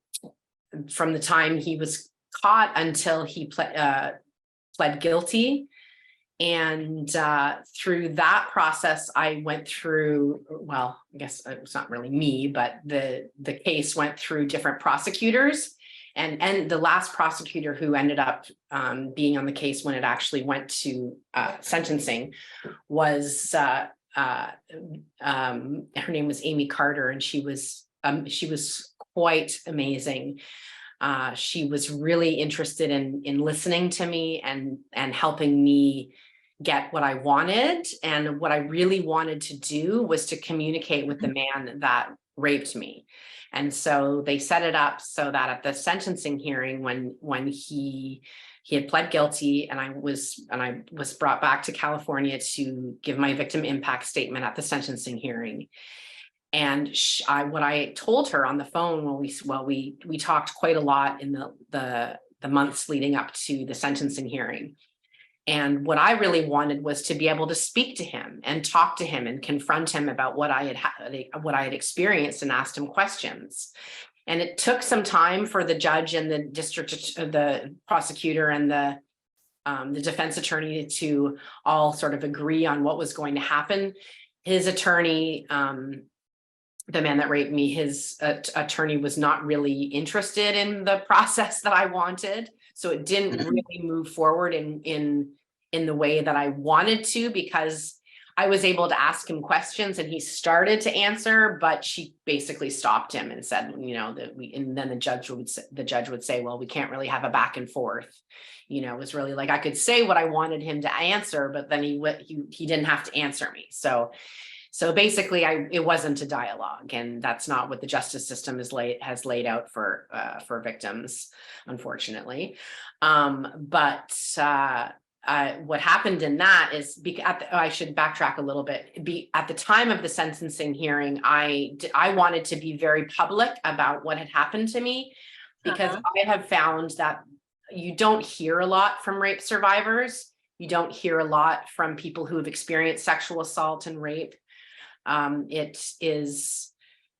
Speaker 6: the time he was caught until he pled guilty. And through that process, I went through, well, I guess it was not really me, but the case went through different prosecutors. And the last prosecutor who ended up being on the case when it actually went to sentencing was, her name was Amy Carter, and she was quite amazing. She was really interested in listening to me and helping me get what I wanted. And what I really wanted to do was to communicate with the man that raped me. And so they set it up so that at the sentencing hearing, when he had pled guilty, and I was brought back to California to give my victim impact statement at the sentencing hearing. And what I told her on the phone when we talked quite a lot in the months leading up to the sentencing hearing. And what I really wanted was to be able to speak to him and talk to him and confront him about what I had experienced and asked him questions. And it took some time for the judge and the prosecutor and the defense attorney to all sort of agree on what was going to happen. His attorney, the man that raped me, his attorney was not really interested in the process that I wanted. So it didn't really move forward in the way that I wanted to, because I was able to ask him questions and he started to answer, but she basically stopped him and said, and then the judge would say, well, we can't really have a back and forth. It was really like I could say what I wanted him to answer, but then he didn't have to answer me. So basically, it wasn't a dialogue, and that's not what the justice system has laid out for victims, unfortunately. But what happened in that is, I should backtrack a little bit. At the time of the sentencing hearing, I wanted to be very public about what had happened to me, because I have found that you don't hear a lot from rape survivors. You don't hear a lot from people who have experienced sexual assault and rape. It is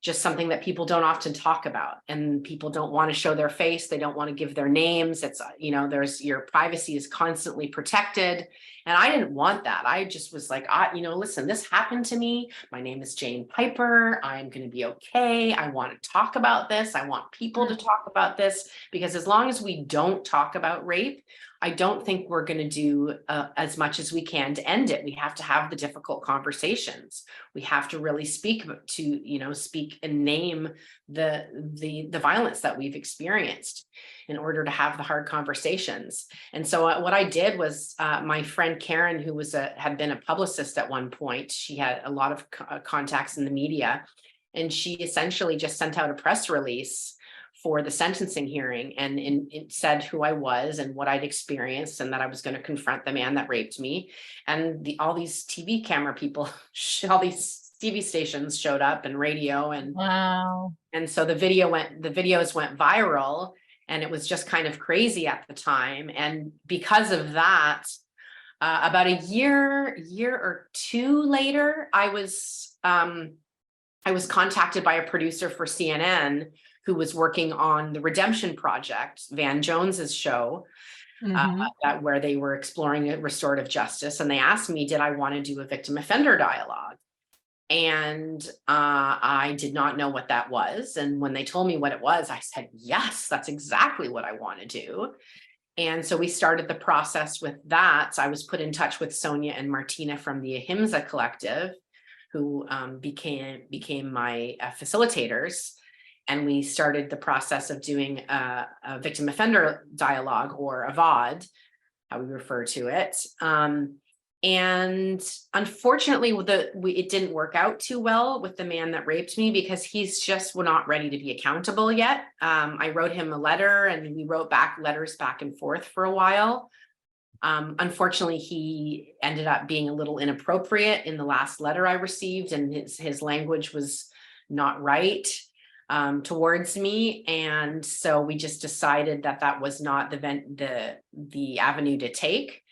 Speaker 6: just something that people don't often talk about, and people don't want to show their face. They don't want to give their names. It's, you know, there's, your privacy is constantly protected. And I didn't want that. I just was like, you know, listen, this happened to me. My name is Jane Piper. I'm going to be okay. I want to talk about this. I want people to talk about this, because as long as we don't talk about rape, I don't think we're going to do as much as we can to end it. We have to have the difficult conversations. We have to really speak and name the violence that we've experienced in order to have the hard conversations. And so what I did was, my friend Karen, who had been a publicist at one point, she had a lot of contacts in the media, and she essentially just sent out a press release for the sentencing hearing, and it said who I was and what I'd experienced, and that I was going to confront the man that raped me. And all these TV camera people, all these TV stations showed up, and radio, and
Speaker 4: Wow.
Speaker 6: And so the videos went viral, and it was just kind of crazy at the time. And because of that, about a year or two later, I was contacted by a producer for CNN who was working on the Redemption Project, Van Jones's show, where they were exploring restorative justice. And they asked me, did I want to do a victim offender dialogue? And I did not know what that was. And when they told me what it was, I said, yes, that's exactly what I want to do. And so we started the process with that. So I was put in touch with Sonia and Martina from the Ahimsa Collective, who became my facilitators. And we started the process of doing a victim offender dialogue, or a VOD, how we refer to it. And unfortunately, it didn't work out too well with the man that raped me, because he's just not ready to be accountable yet. I wrote him a letter, and we wrote letters back and forth for a while. Unfortunately, he ended up being a little inappropriate in the last letter I received, and his language was not right towards me. And so we just decided that was not the avenue to take.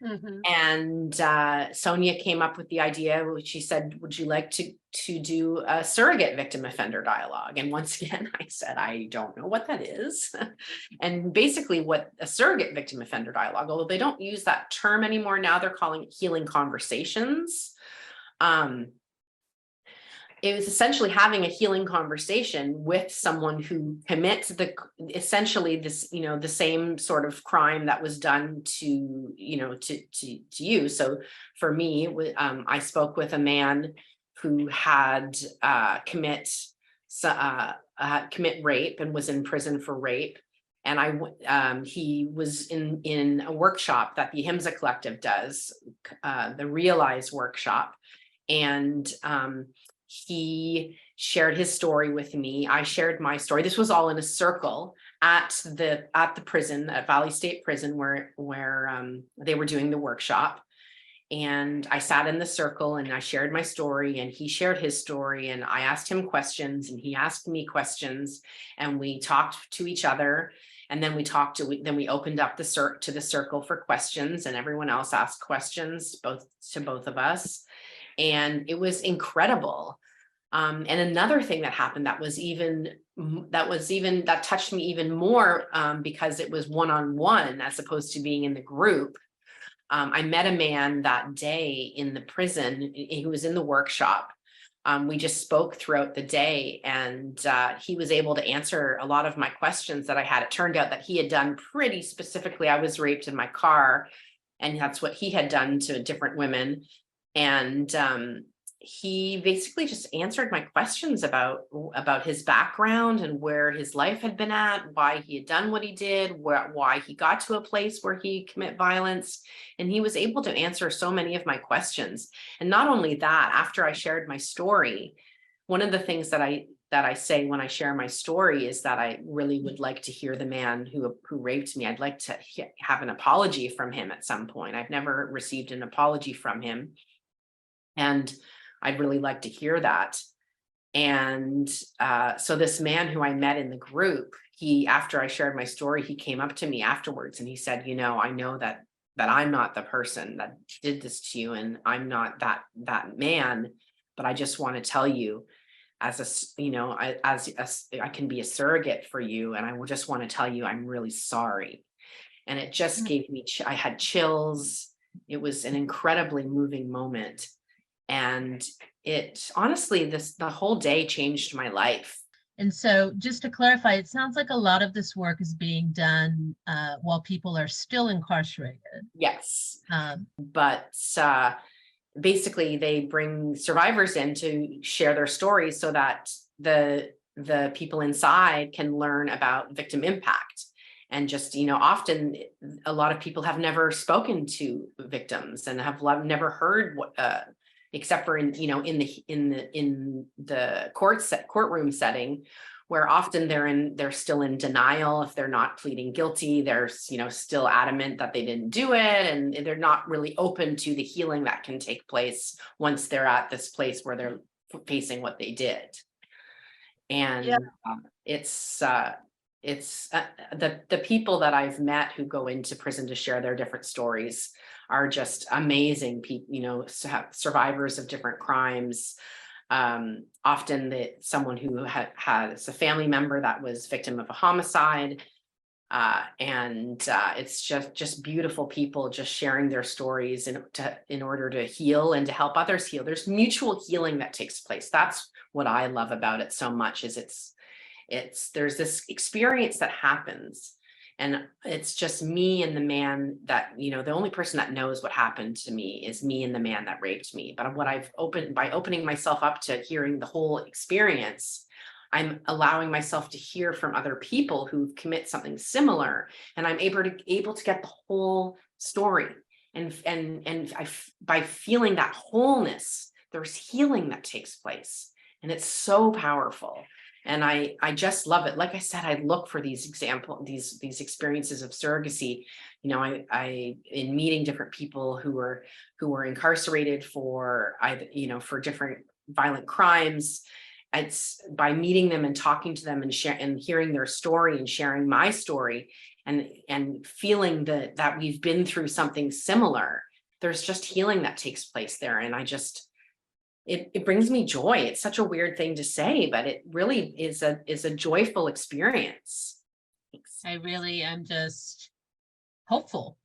Speaker 6: And Sonia came up with the idea. She said, would you like to do a surrogate victim offender dialogue? And once again, I said, I don't know what that is. And basically what a surrogate victim offender dialogue, although they don't use that term anymore, now they're calling it healing conversations. It was essentially having a healing conversation with someone who commits essentially the same sort of crime that was done to you. So for me, I spoke with a man who had commit rape and was in prison for rape. And he was in a workshop that the Ahimsa Collective does, the Realize workshop. And he shared his story with me. I shared my story. This was all in a circle at the prison, at Valley State Prison, where they were doing the workshop. And I sat in the circle, and I shared my story, and he shared his story, and I asked him questions, and he asked me questions, and we talked to each other. And then we opened up to the circle for questions, and everyone else asked questions to both of us. And it was incredible. And another thing that happened that touched me even more, because it was one-on-one as opposed to being in the group. I met a man that day in the prison. He was in the workshop. We just spoke throughout the day, and he was able to answer a lot of my questions that I had. It turned out that he had done pretty specifically. I was raped in my car, and that's what he had done to different women. And he basically just answered my questions about his background and where his life had been at, why he had done what he did, why he got to a place where he commit violence. And he was able to answer so many of my questions. And not only that, after I shared my story, one of the things that I say when I share my story is that I really would like to hear the man who raped me. I'd like to have an apology from him at some point. I've never received an apology from him. And I'd really like to hear that. And so this man who I met in the group, after I shared my story, he came up to me afterwards and he said, I know that I'm not the person that did this to you, and I'm not that man, but I just want to tell you I can be a surrogate for you, and I will just want to tell you I'm really sorry. And it just gave me, I had chills. It was an incredibly moving moment. And it honestly, the whole day changed my life.
Speaker 4: And so just to clarify, it sounds like a lot of this work is being done while people are still incarcerated.
Speaker 6: Yes. But basically they bring survivors in to share their stories so that the people inside can learn about victim impact. And just, often a lot of people have never spoken to victims and have never heard what, except for in the courtroom setting, where often they're still in denial. If they're not pleading guilty, they're still adamant that they didn't do it, and they're not really open to the healing that can take place once they're at this place where they're facing what they did. And it's the people that I've met who go into prison to share their different stories are just amazing people, survivors of different crimes. Often someone who has a family member that was victim of a homicide. And it's just beautiful people just sharing their stories in order to heal and to help others heal. There's mutual healing that takes place. That's what I love about it so much, is there's this experience that happens, and it's just me and the man that, the only person that knows what happened to me is me and the man that raped me. But by opening myself up to hearing the whole experience, I'm allowing myself to hear from other people who commit something similar, and I'm able to get the whole story. And by feeling that wholeness, there's healing that takes place, and it's so powerful. And I just love it. Like I said, I look for these these experiences of surrogacy. I in meeting different people who were incarcerated for for different violent crimes. It's by meeting them and talking to them and hearing their story and sharing my story and feeling that we've been through something similar. There's just healing that takes place there. And it brings me joy. It's such a weird thing to say, but it really is a joyful experience. Thanks.
Speaker 4: I really am just hopeful,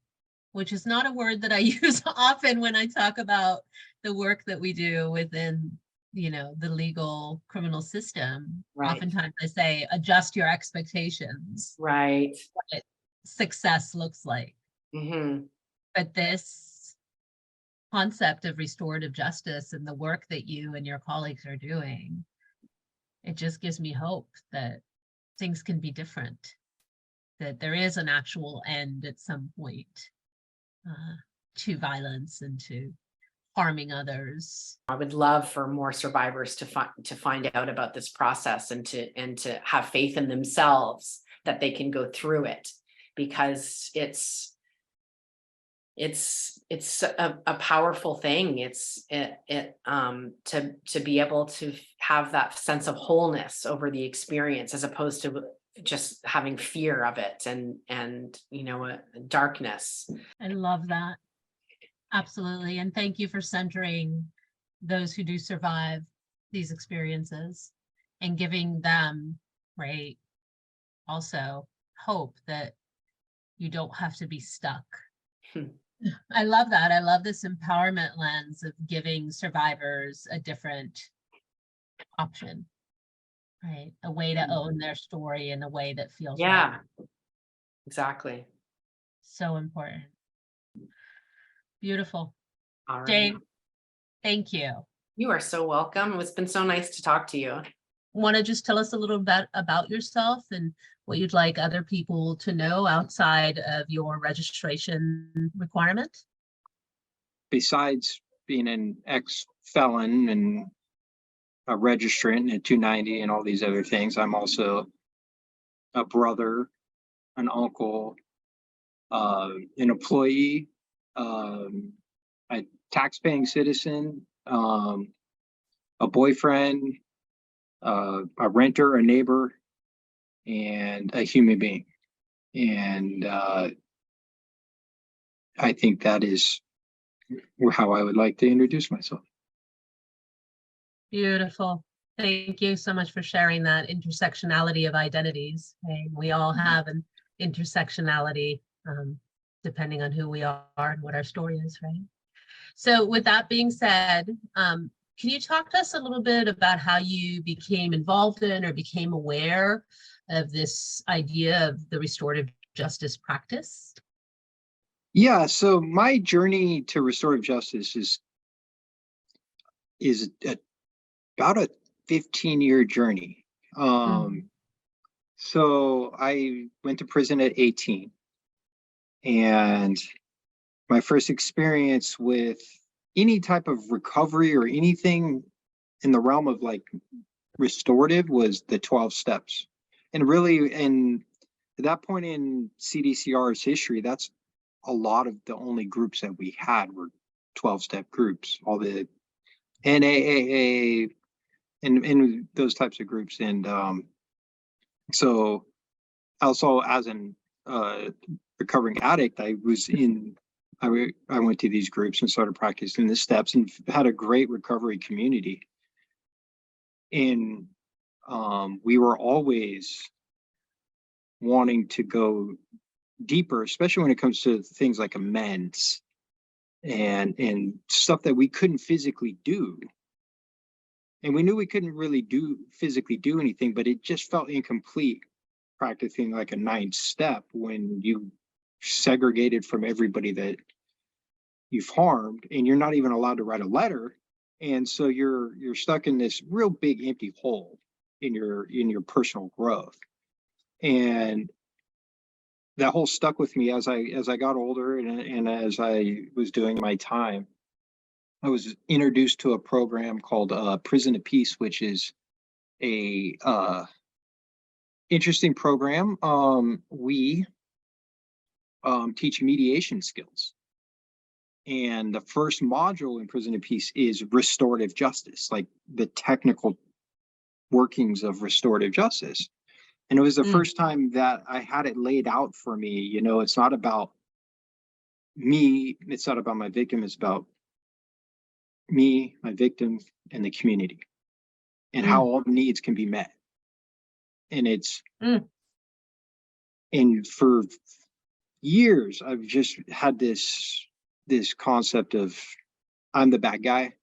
Speaker 4: which is not a word that I use often when I talk about the work that we do within, the legal criminal system.
Speaker 6: Right.
Speaker 4: Oftentimes I say, adjust your expectations.
Speaker 6: Right.
Speaker 4: What success looks like.
Speaker 6: Mm-hmm.
Speaker 4: But this concept of restorative justice and the work that you and your colleagues are doing, it just gives me hope that things can be different, that there is an actual end at some point to violence and to harming others.
Speaker 6: I would love for more survivors to find out about this process and to have faith in themselves that they can go through it, because it's a powerful thing. To be able to have that sense of wholeness over the experience, as opposed to just having fear of it and darkness.
Speaker 4: I love that. Absolutely. And thank you for centering those who do survive these experiences and giving them, right, also hope that you don't have to be stuck. I love that. I love this empowerment lens of giving survivors a different option, right? A way to own their story in a way that feels right.
Speaker 6: Exactly.
Speaker 4: So important. Beautiful.
Speaker 6: All right.
Speaker 4: Jane, thank you.
Speaker 6: You are so welcome. It's been so nice to talk to you.
Speaker 4: Want to just tell us a little bit about yourself and what you'd like other people to know outside of your registration requirement?
Speaker 7: Besides being an ex-felon and a registrant at 290 and all these other things, I'm also a brother, an uncle, an employee, a tax-paying citizen, a boyfriend, a renter, a neighbor, and a human being. And I think that is how I would like to introduce myself.
Speaker 4: Beautiful. Thank you so much for sharing that intersectionality of identities. Okay? We all have an intersectionality depending on who we are and what our story is, right? So with that being said, can you talk to us a little bit about how you became involved in or became aware of this idea of the restorative justice practice?
Speaker 7: Yeah, so my journey to restorative justice is about a 15-year journey. So I went to prison at 18, and my first experience with any type of recovery or anything in the realm of like restorative was the 12 steps. And really, and at that point in CDCR's history, that's a lot of the only groups that we had were 12-step groups, all the NAAA and those types of groups. And so also as an recovering addict, I went to these groups and started practicing the steps and had a great recovery community. And we were always wanting to go deeper, especially when it comes to things like amends and stuff that we couldn't physically do. And we knew we couldn't really physically do anything, but it just felt incomplete practicing like a 9th step when you segregated from everybody that you've harmed, and you're not even allowed to write a letter. And so you're stuck in this real big empty hole in your personal growth. And that hole stuck with me as I got older and as I was doing my time. I was introduced to a program called Prison of Peace, which is a interesting program. We teach mediation skills. And the first module in Prison of Peace is restorative justice, like the technical workings of restorative justice. And it was the first time that I had it laid out for me. You know, it's not about me, it's not about my victim, it's about me, my victim, and the community, and how all needs can be met. And it's and for years I've just had this concept of I'm the bad guy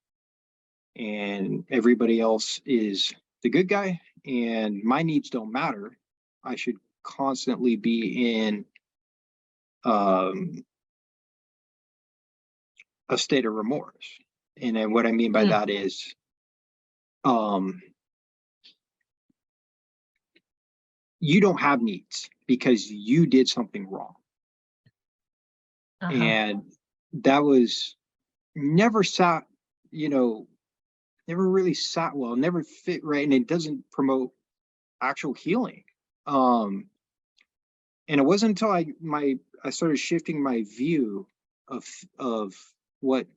Speaker 7: and everybody else is the good guy, and my needs don't matter. I should constantly be in a state of remorse. And then what I mean by that is you don't have needs because you did something wrong. And that was never sat, never really sat well, never fit right, and it doesn't promote actual healing. And it wasn't until I started shifting my view of what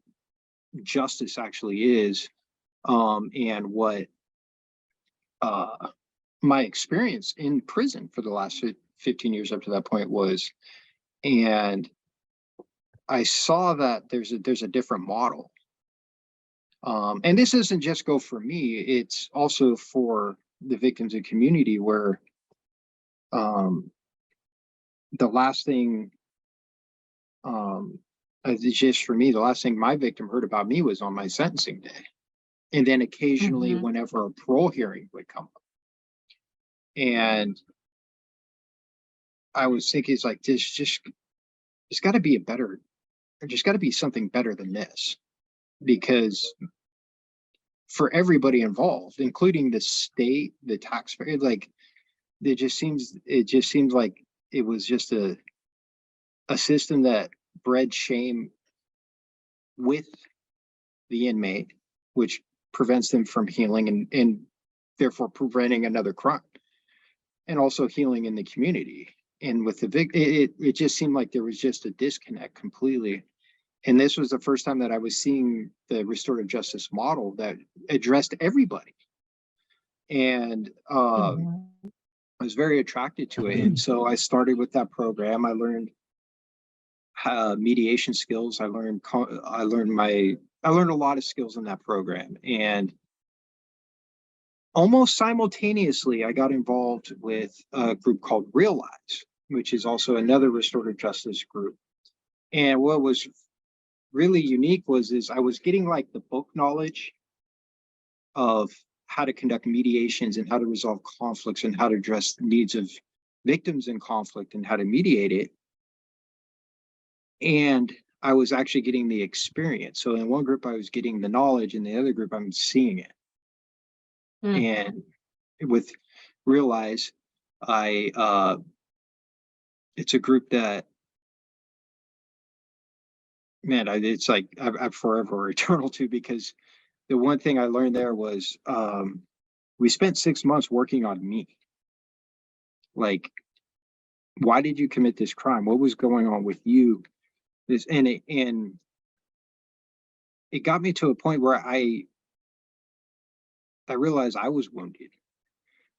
Speaker 7: justice actually is, and what my experience in prison for the last 15 years up to that point was. And I saw that there's a different model. And this doesn't just go for me, it's also for the victims and community, where the last thing, it's just for me, the last thing my victim heard about me was on my sentencing day. And then occasionally whenever a parole hearing would come up. And I was thinking, it's like, there's got to be there's got to be something better than this, because for everybody involved, including the state, the taxpayer, like it just seems like it was just a system that bred shame with the inmate, which prevents them from healing and therefore preventing another crime, and also healing in the community. And with the it just seemed like there was just a disconnect completely. And this was the first time that I was seeing the restorative justice model that addressed everybody. And I was very attracted to it. And so I started with that program. I learned mediation skills. I learned a lot of skills in that program. And almost simultaneously, I got involved with a group called Realize, which is also another restorative justice group. And what was really unique is I was getting like the book knowledge of how to conduct mediations and how to resolve conflicts and how to address the needs of victims in conflict and how to mediate it. And I was actually getting the experience. So in one group, I was getting the knowledge, in the other group, I'm seeing it. And with Realize, it's a group that, man, it's like I'm forever eternal to, because the one thing I learned there was we spent 6 months working on me. Like, why did you commit this crime? What was going on with you? And it got me to a point where I realized I was wounded.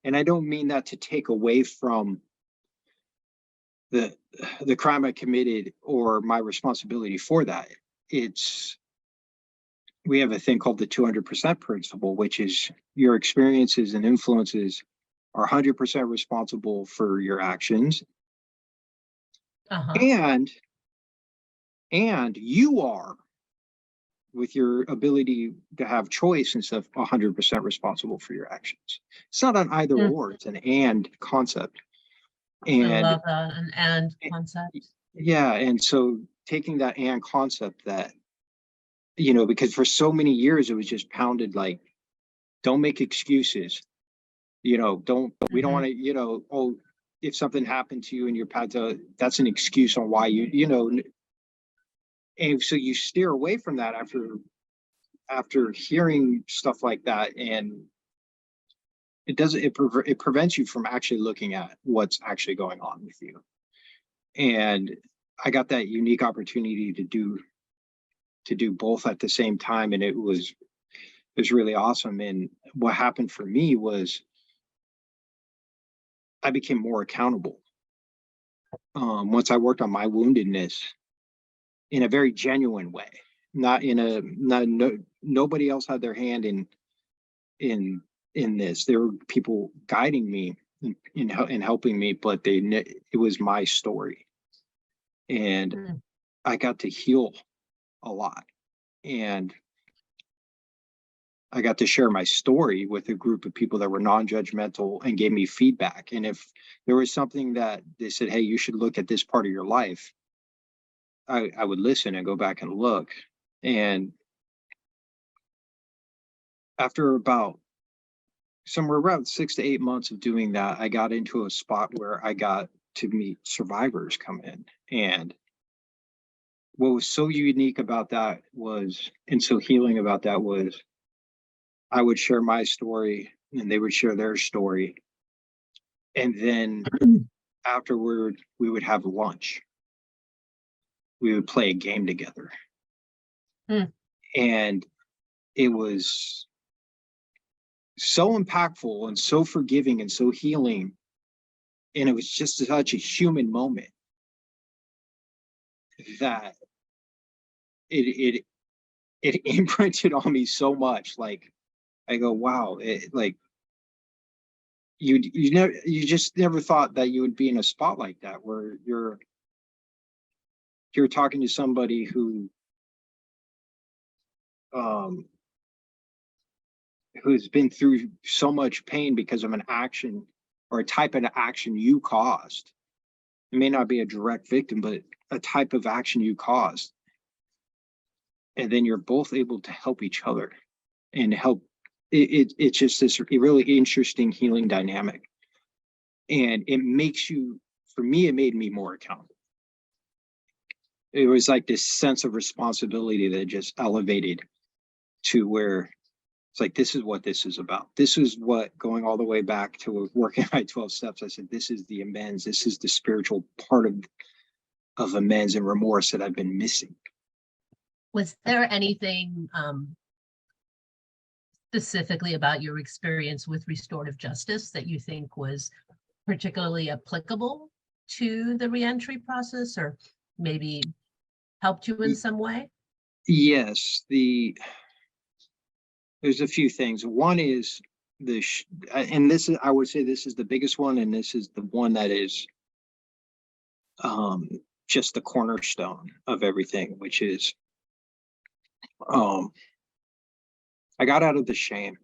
Speaker 7: And I don't mean that to take away from the crime I committed or my responsibility for that. We have a thing called the 200% principle, which is your experiences and influences are 100% responsible for your actions. And you are, with your ability to have choice and stuff, 100% responsible for your actions. It's not an either or, it's an and concept. And
Speaker 4: I love that, an and concept.
Speaker 7: Yeah, and so taking that and concept, that, because for so many years it was just pounded like, don't make excuses, we don't want to, oh, if something happened to you in your path, that's an excuse on why and so you steer away from that after hearing stuff like that, and it prevents you from actually looking at what's actually going on with you. And I got that unique opportunity to do both at the same time, and it was really awesome. And what happened for me was I became more accountable once I worked on my woundedness in a very genuine way, nobody else had their hand in this. There were people guiding me in helping me, but it was my story, and I got to heal a lot, and I got to share my story with a group of people that were non-judgmental and gave me feedback. And if there was something that they said, hey, you should look at this part of your life, I would listen and go back and look. And after about somewhere around 6 to 8 months of doing that, I got into a spot where I got to meet survivors come in. And what was so unique about that was, and so healing about that was, I would share my story and they would share their story. And then afterward, we would have lunch. We would play a game together. And it was so impactful and so forgiving and so healing. And it was just such a human moment that it imprinted on me so much. Like, I go, wow, like you just never thought that you would be in a spot like that, where you're talking to somebody who's been through so much pain because of an action or a type of action you caused. It may not be a direct victim, but a type of action you caused. And then you're both able to help each other and help. It's just this really interesting healing dynamic. And it makes you, for me, it made me more accountable. It was like this sense of responsibility that just elevated to where it's like, this is what this is about. This is what, going all the way back to working my 12 steps, I said, this is the amends. This is the spiritual part of amends and remorse that I've been missing.
Speaker 4: Was there anything specifically about your experience with restorative justice that you think was particularly applicable to the reentry process, or maybe helped you in some way?
Speaker 7: Yes, there's a few things. One is and this is, I would say this is the biggest one, and this is the one that is just the cornerstone of everything, which is I got out of the shame.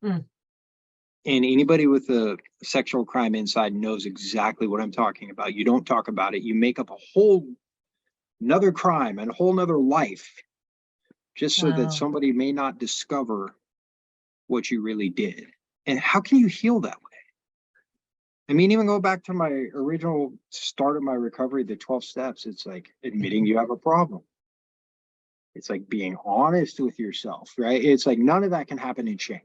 Speaker 4: Mm.
Speaker 7: And anybody with a sexual crime inside knows exactly what I'm talking about. You don't talk about it. You make up a whole another crime and a whole nother life just so that
Speaker 4: Wow.
Speaker 7: somebody may not discover what you really did. And how can you heal that way? I mean, even go back to my original start of my recovery, the 12 steps, it's like admitting you have a problem. It's like being honest with yourself, right? It's like none of that can happen in shame.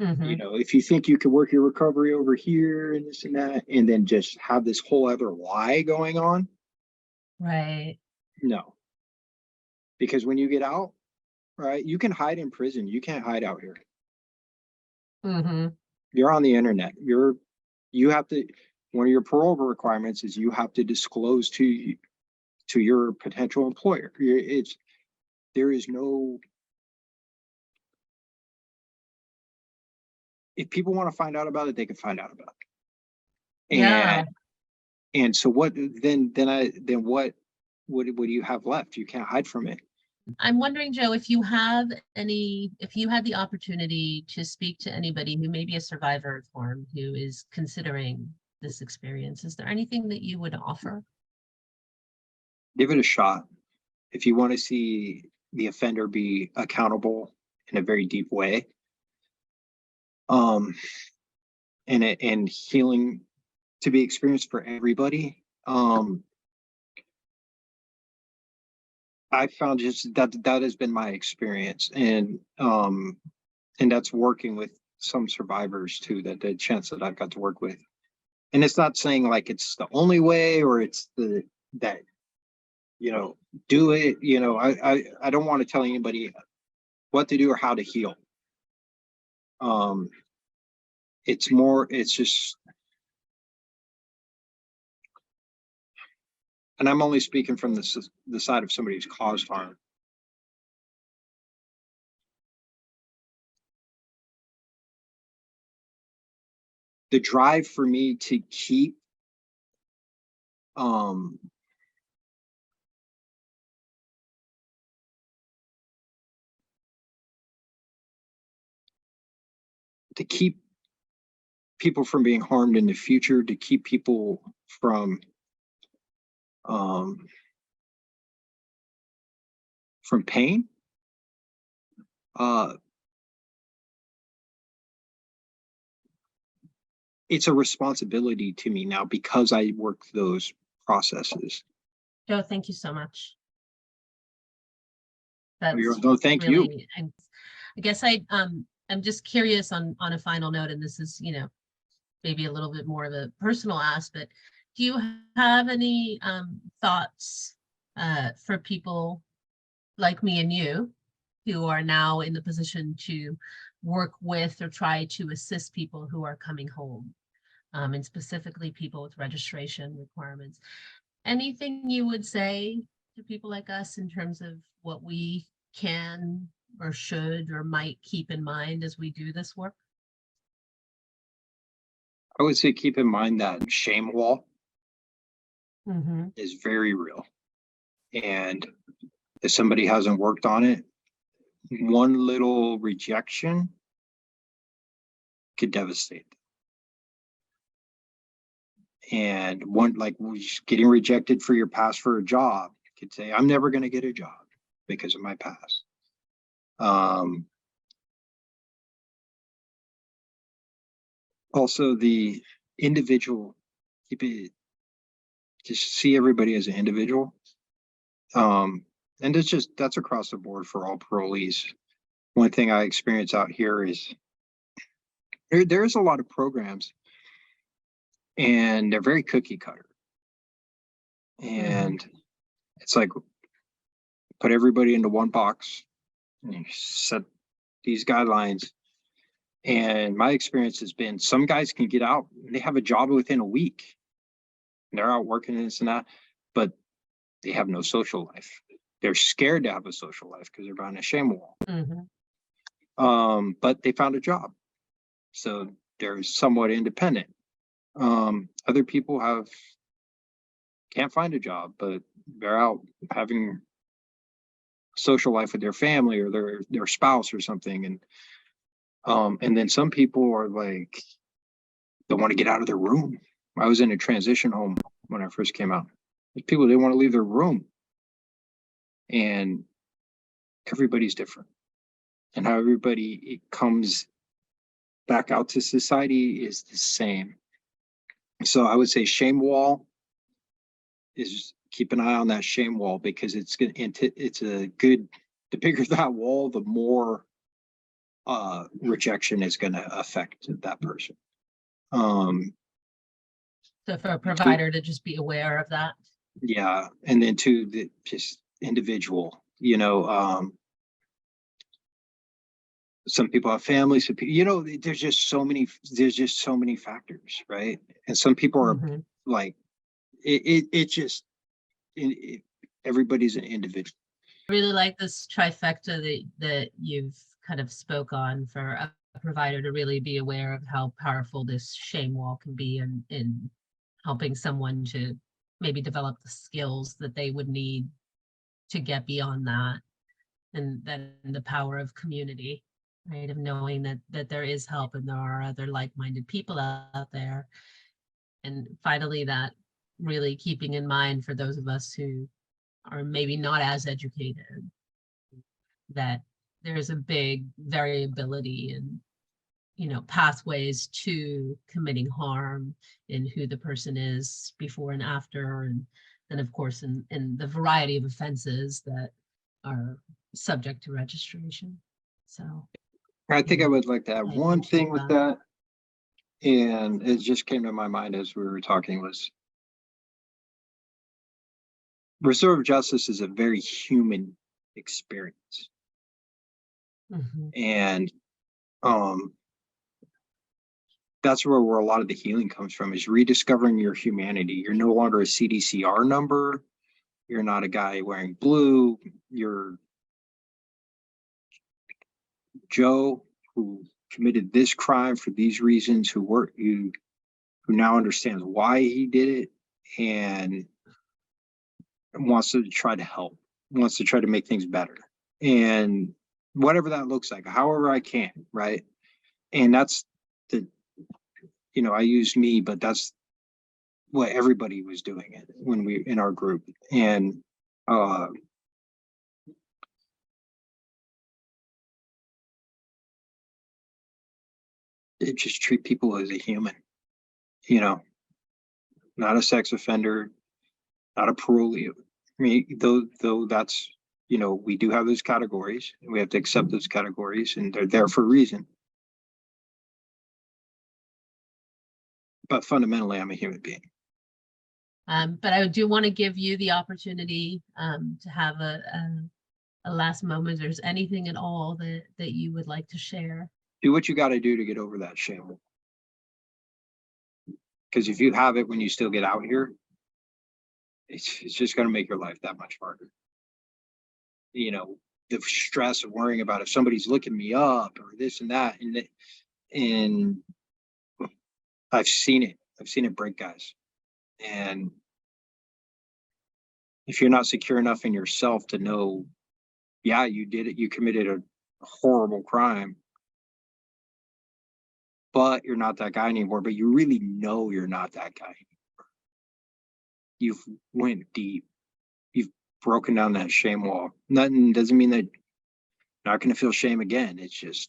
Speaker 4: Mhm.
Speaker 7: You know, if you think you can work your recovery over here and this and that, and then just have this whole other lie going on,
Speaker 4: Right.
Speaker 7: no. Because when you get out, right, you can hide in prison. You can't hide out here.
Speaker 4: Mm-hmm.
Speaker 7: You're on the internet. You have to, one of your parole requirements is you have to disclose to your potential employer. There is no, if people want to find out about it, they can find out about it.
Speaker 4: Yeah.
Speaker 7: And so what, then what do you have left? You can't hide from it.
Speaker 4: I'm wondering, Joe, if you had the opportunity to speak to anybody who may be a survivor of harm who is considering this experience, is there anything that you would offer?
Speaker 7: Give it a shot. If you want to see the offender be accountable in a very deep way, and healing to be experienced for everybody, I found just that has been my experience, and that's working with some survivors too, that the chance that I've got to work with. And it's not saying like it's the only way or it's that you know, do it, you know, I don't want to tell anybody what to do or how to heal. It's just, and I'm only speaking from the side of somebody who's caused harm. The drive for me to keep people from being harmed in the future, to keep people from pain, it's a responsibility to me now because I work those processes.
Speaker 4: Joe, thank you so much.
Speaker 7: No, thank you.
Speaker 4: And I guess I'm just curious on a final note, and this is, you know, maybe a little bit more of a personal aspect. Do you have any thoughts for people like me and you who are now in the position to work with or try to assist people who are coming home, and specifically people with registration requirements? Anything you would say to people like us in terms of what we can or should or might keep in mind as we do this work?
Speaker 7: I would say keep in mind that shame wall
Speaker 4: Mm-hmm.
Speaker 7: is very real. And if somebody hasn't worked on it, one little rejection could devastate them. And one, like getting rejected for your past for a job, could say, I'm never going to get a job because of my past. Also, the individual, just see everybody as an individual. And that's across the board for all parolees. One thing I experience out here is there's a lot of programs and they're very cookie cutter. And it's like, put everybody into one box and you set these guidelines. And my experience has been some guys can get out, they have a job within a week. And they're out working this and that, but they have no social life. They're scared to have a social life because they're behind a shame wall.
Speaker 4: Mm-hmm.
Speaker 7: But they found a job. So they're somewhat independent. Other people can't find a job, but they're out having social life with their family or their spouse or something. And then some people are like, don't want to get out of their room. I was in a transition home when I first came out. There's people, they want to leave their room. And everybody's different. And how everybody comes back out to society is the same. So I would say shame wall is keep an eye on that shame wall, because it's a good, the bigger that wall, the more rejection is going to affect that person.
Speaker 4: So for a provider to just be aware of that.
Speaker 7: Yeah. And then the just individual, some people have families, some people, there's just so many factors, right? And some people are like, everybody's an individual.
Speaker 4: I really like this trifecta that you've kind of spoke on, for a provider to really be aware of how powerful this shame wall can be in helping someone to maybe develop the skills that they would need to get beyond that. And then the power of community, right? Of knowing that there is help and there are other like-minded people out there. And finally, that really keeping in mind for those of us who are maybe not as educated, that there's a big variability in, pathways to committing harm in who the person is before and after. And of course, in the variety of offenses that are subject to registration. So
Speaker 7: I think I would like to add one thing with that. And it just came to my mind as we were talking, was restorative justice is a very human experience. And that's where a lot of the healing comes from, is rediscovering your humanity. You're no longer a CDCR number. You're not a guy wearing blue. You're Joe, who committed this crime for these reasons, who now understands why he did it and wants to try to help, wants to try to make things better. And whatever that looks like, however I can, right? And that's I use me, but that's what everybody was doing it when we in our group. And just treat people as a human, not a sex offender, not a parolee. I mean, though that's, we do have those categories, and we have to accept those categories, and they're there for a reason. But fundamentally, I'm a human being.
Speaker 4: But I do want to give you the opportunity to have a last moment. If there's anything at all that you would like to share.
Speaker 7: Do what you got to do to get over that shame. Because if you have it when you still get out here, it's just going to make your life that much harder. The stress of worrying about if somebody's looking me up or this and that. And I've seen it break guys. And if you're not secure enough in yourself to know, yeah, you did it, you committed a horrible crime, but you're not that guy anymore, but you really know you're not that guy anymore. You've went deep. You've broken down that shame wall. Nothing doesn't mean that you're not going to feel shame again. It's just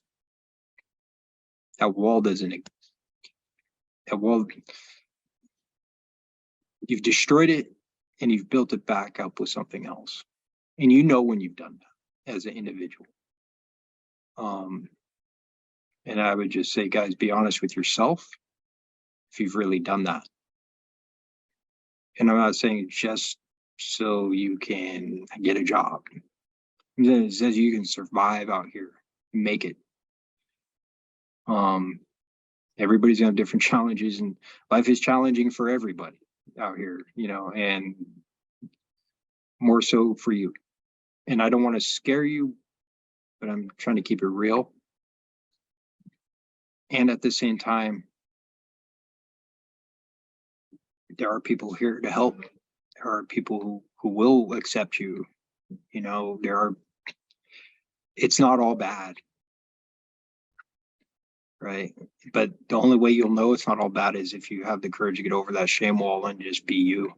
Speaker 7: that wall you've destroyed it and you've built it back up with something else. And when you've done that as an individual. And I would just say, guys, be honest with yourself if you've really done that. And I'm not saying just so you can get a job. It says you can survive out here, make it. Everybody's gonna have different challenges, and life is challenging for everybody out here, and more so for you. And I don't want to scare you, but I'm trying to keep it real. And at the same time, there are people here to help. There are people who will accept you. You know, it's not all bad. Right. But the only way you'll know it's not all bad is if you have the courage to get over that shame wall and just be you.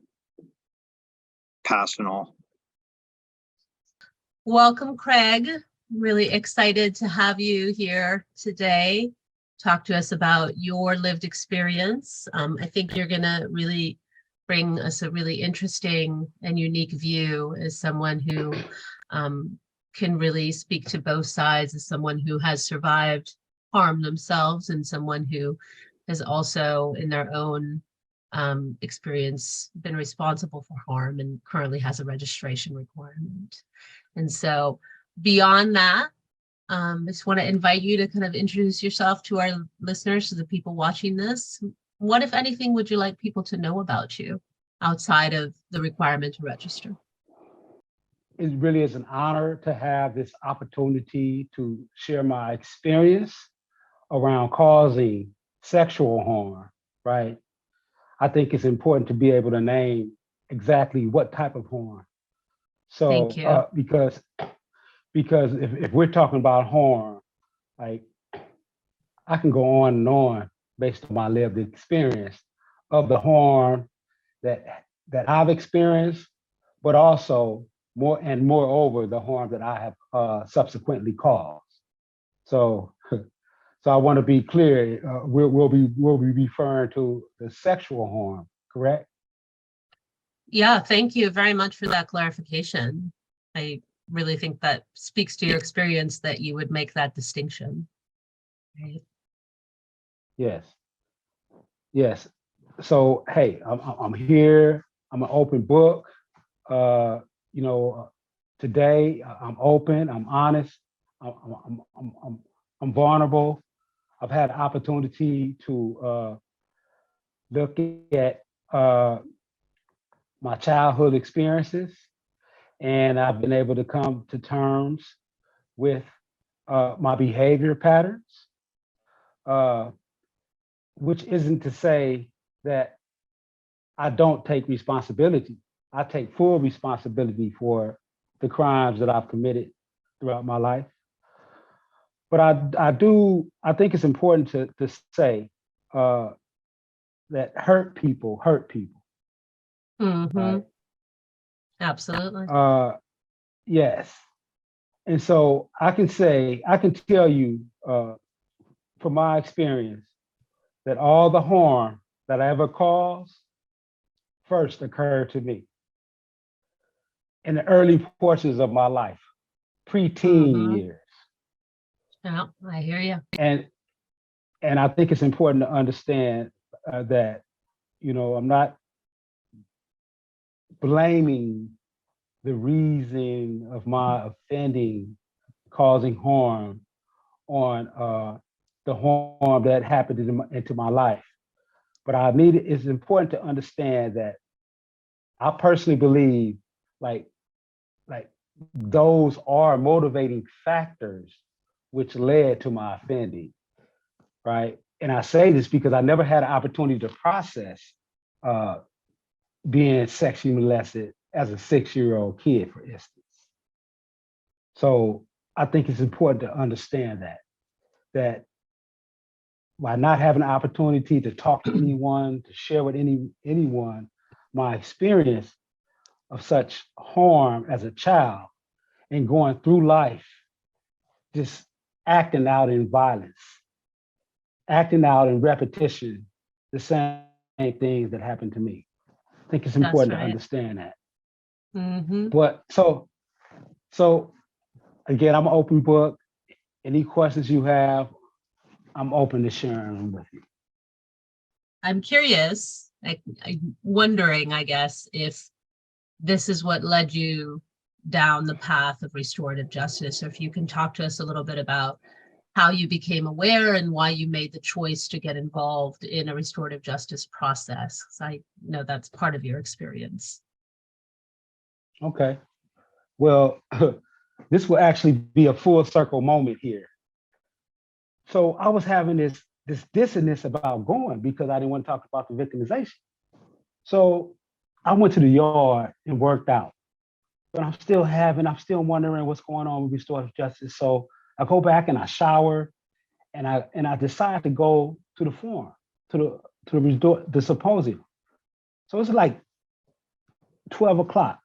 Speaker 7: Past and all.
Speaker 4: Welcome, Craig. Really excited to have you here today. Talk to us about your lived experience. I think you're going to really bring us a really interesting and unique view as someone who can really speak to both sides, as someone who has survived harm themselves and someone who has also in their own experience been responsible for harm and currently has a registration requirement. And so beyond that, I just want to invite you to kind of introduce yourself to our listeners, to the people watching this. What, if anything, would you like people to know about you outside of the requirement to register?
Speaker 8: It really is an honor to have this opportunity to share my experience around causing sexual harm, right? I think it's important to be able to name exactly what type of harm. So,
Speaker 4: Thank you.
Speaker 8: because if we're talking about harm, like I can go on and on based on my lived experience of the harm that I've experienced, but also moreover the harm that I have subsequently caused. So I want to be clear. We'll be referring to the sexual harm, correct?
Speaker 4: Yeah, thank you very much for that clarification. I really think that speaks to your experience that you would make that distinction. Right.
Speaker 8: Yes. So hey, I'm here. I'm an open book. Today I'm open. I'm honest. I'm vulnerable. I've had the opportunity to look at my childhood experiences, and I've been able to come to terms with my behavior patterns, which isn't to say that I don't take responsibility. I take full responsibility for the crimes that I've committed throughout my life. But I think it's important to say that hurt people.
Speaker 4: Mm-hmm.
Speaker 8: Right?
Speaker 4: Absolutely.
Speaker 8: Yes. And so I can tell you from my experience that all the harm that I ever caused first occurred to me in the early portions of my life, pre-teen years.
Speaker 4: Yeah, I hear you.
Speaker 8: And I think it's important to understand that, I'm not blaming the reason of my offending, causing harm on the harm that happened into my life. But it's important to understand that I personally believe like those are motivating factors which led to my offending, right? And I say this because I never had an opportunity to process being sexually molested as a 6-year-old kid, for instance. So I think it's important to understand that by not having an opportunity to talk to anyone, to share with anyone my experience of such harm as a child and going through life, just acting out in violence, acting out in repetition, the same things that happened to me. I think it's important to understand that.
Speaker 4: Mm-hmm.
Speaker 8: But so again, I'm an open book. Any questions you have, I'm open to sharing them with you.
Speaker 4: I'm curious, I'm wondering, I guess, if this is what led you down the path of restorative justice, or if you can talk to us a little bit about how you became aware and why you made the choice to get involved in a restorative justice process. So I know that's part of your experience.
Speaker 8: Okay. Well, this will actually be a full circle moment here. So I was having this this dissonance about going because I didn't want to talk about the victimization. So I went to the yard and worked out, but I'm still wondering what's going on with restorative justice. So I go back and I shower, and I decide to go to the forum, to the symposium. So it's like 12 o'clock.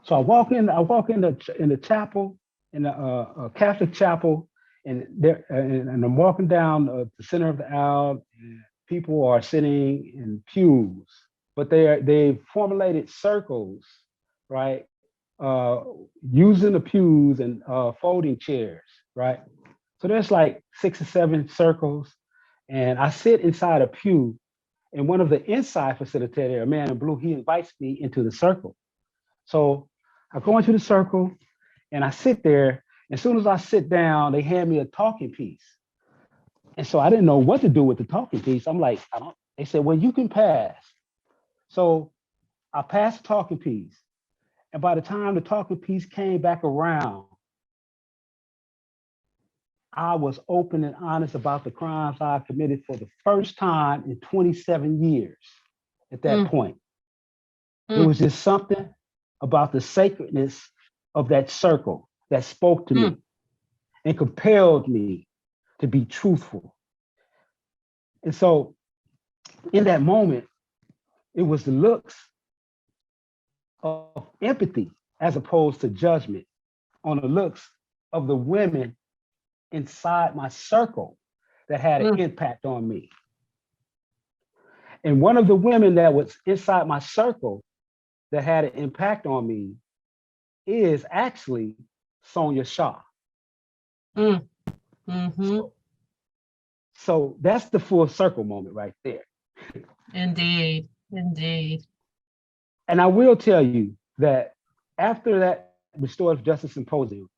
Speaker 8: So I walk in the chapel, in the Catholic chapel, and I'm walking down the center of the aisle. And people are sitting in pews, but they've formulated circles, right? Using the pews and folding chairs, right? So there's like 6 or 7 circles, and I sit inside a pew, and one of the inside facilitator, a man in blue, he invites me into the circle. So I go into the circle and I sit there. As soon as I sit down, they hand me a talking piece. And so I didn't know what to do with the talking piece. I'm like, they said, well, you can pass. So I passed the talking piece. And by the time the talking piece came back around, I was open and honest about the crimes I committed for the first time in 27 years at that point. It was just something about the sacredness of that circle that spoke to me and compelled me to be truthful. And so in that moment, it was the looks of empathy as opposed to judgment on the looks of the women inside my circle that had an impact on me. And one of the women that was inside my circle that had an impact on me is actually Sonia Shaw. So that's the full circle moment right there.
Speaker 4: Indeed, indeed.
Speaker 8: And I will tell you that after that Restorative Justice Symposium,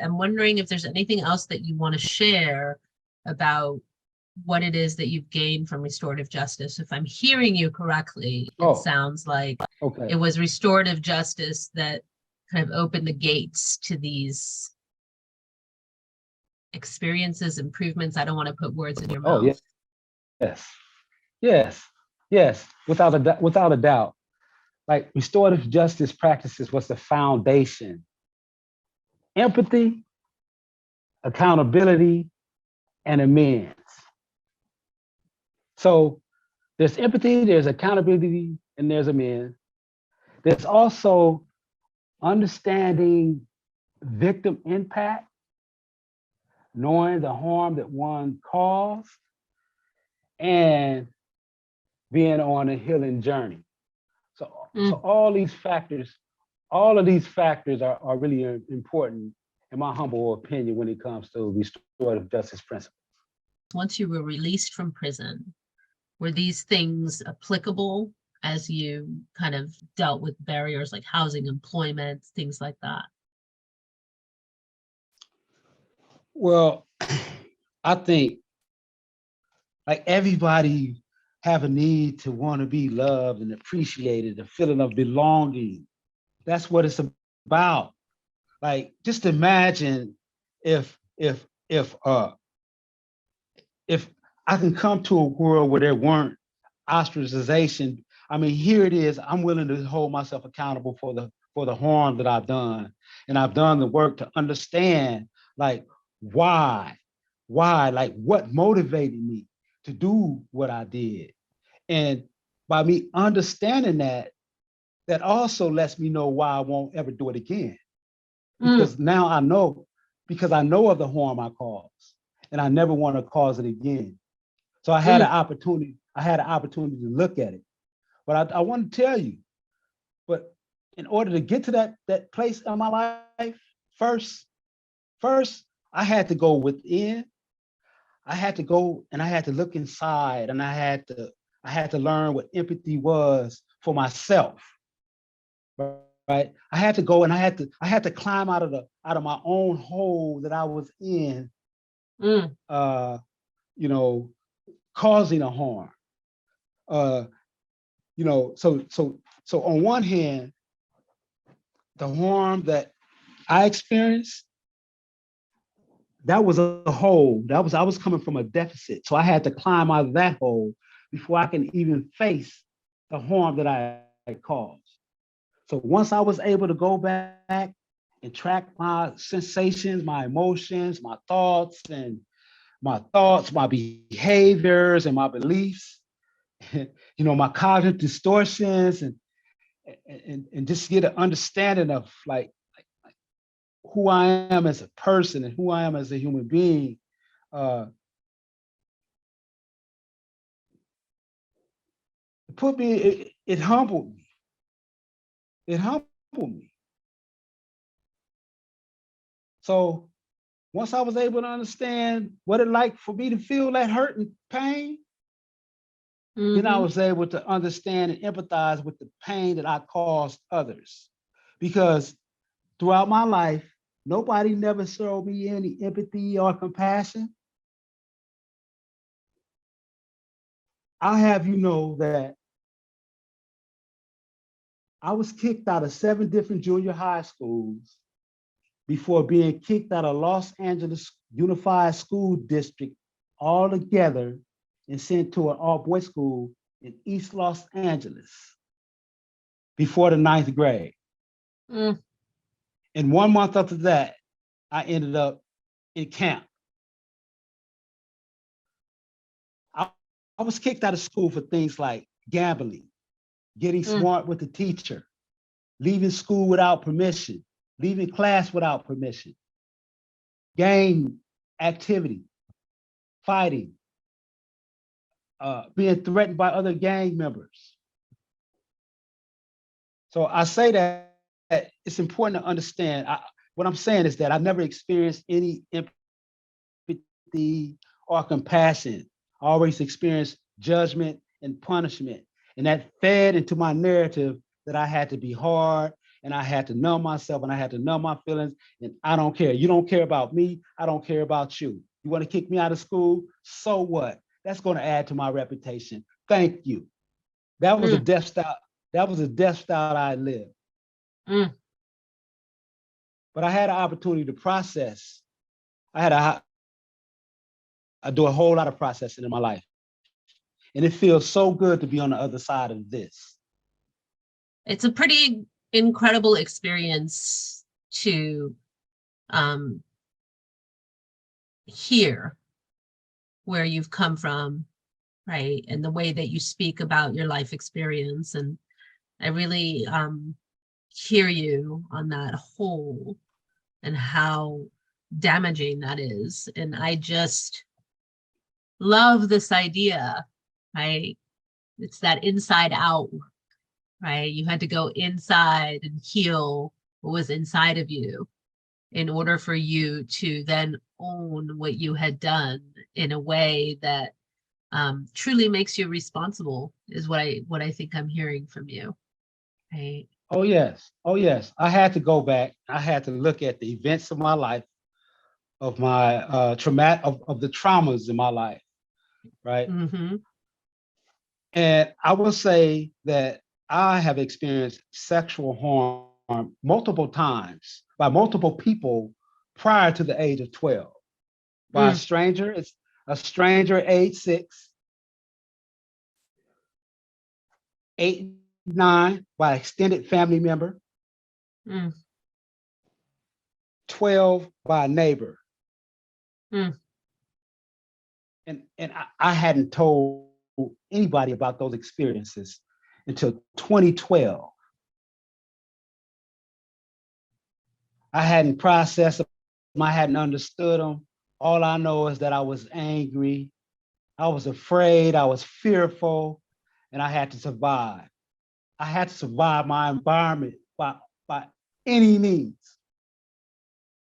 Speaker 4: I'm wondering if there's anything else that you want to share about what it is that you've gained from restorative justice. If I'm hearing you correctly, it sounds like it was restorative justice that kind of opened the gates to these experiences, improvements. I don't want to put words in your mouth.
Speaker 8: Yes, without a doubt. Like restorative justice practices was the foundation. Empathy, accountability, and amends. So there's empathy, there's accountability, and there's amends. There's also understanding victim impact, knowing the harm that one caused, and being on a healing journey. So all of these factors are really important, in my humble opinion, when it comes to restorative justice principles.
Speaker 4: Once you were released from prison, were these things applicable as you kind of dealt with barriers like housing, employment, things like that?
Speaker 8: Well, I think like everybody have a need to want to be loved and appreciated, a feeling of belonging. That's what it's about. Like, just imagine if I can come to a world where there weren't ostracization. I mean, here it is. I'm willing to hold myself accountable for the harm that I've done, and I've done the work to understand, like, why, like, what motivated me to do what I did, and by me understanding that also lets me know why I won't ever do it again, because now I know, because I know of the harm I caused, and I never want to cause it again. So I had an opportunity. To look at it, but I want to tell you. But in order to get to that place in my life, first, I had to go within. I had to go and I had to look inside, and I had to learn what empathy was for myself. Right? I had to go and I had to climb out of my own hole that I was in. Causing a harm. So on one hand, the harm that I experienced that was a hole. I was coming from a deficit. So I had to climb out of that hole before I can even face the harm that I had caused. So once I was able to go back and track my sensations, my emotions, my behaviors and my beliefs, my cognitive distortions and just get an understanding of like who I am as a person and who I am as a human being. It humbled me. It humbled me. So once I was able to understand what it like for me to feel that hurt and pain, then I was able to understand and empathize with the pain that I caused others. Because throughout my life, nobody never showed me any empathy or compassion. I'll have you know that I was kicked out of 7 different junior high schools before being kicked out of Los Angeles Unified School District altogether and sent to an all-boys school in East Los Angeles before the 9th grade. And 1 month after that, I ended up in camp. I was kicked out of school for things like gambling, getting smart with the teacher, leaving school without permission, leaving class without permission, gang activity, fighting, being threatened by other gang members. So I say that it's important to understand. What I'm saying is that I never experienced any empathy or compassion. I always experienced judgment and punishment. And that fed into my narrative that I had to be hard and I had to numb myself and I had to numb my feelings. And I don't care. You don't care about me. I don't care about you. You want to kick me out of school? So what? That's going to add to my reputation. Thank you. That was a death style. That was a death style I lived. But I had an opportunity to process. I do a whole lot of processing in my life. And it feels so good to be on the other side of this.
Speaker 4: It's a pretty incredible experience to hear where you've come from, right? And the way that you speak about your life experience. And I really hear you on that whole and how damaging that is. And I just love this idea, right? It's that inside out, right? You had to go inside and heal what was inside of you in order for you to then own what you had done in a way that truly makes you responsible, is what I think I'm hearing from you, right?
Speaker 8: Oh yes. Oh yes. I had to go back. I had to look at the events of my life, of my of the traumas in my life, right? And I will say that I have experienced sexual harm multiple times by multiple people prior to the age of 12. By a stranger, it's a stranger age 6, 8, 9, by extended family member, 12 by a neighbor. And I hadn't told anybody about those experiences until 2012. I hadn't processed them. I hadn't understood them. All I know is that I was angry. I was afraid. I was fearful. And I had to survive. I had to survive my environment by any means.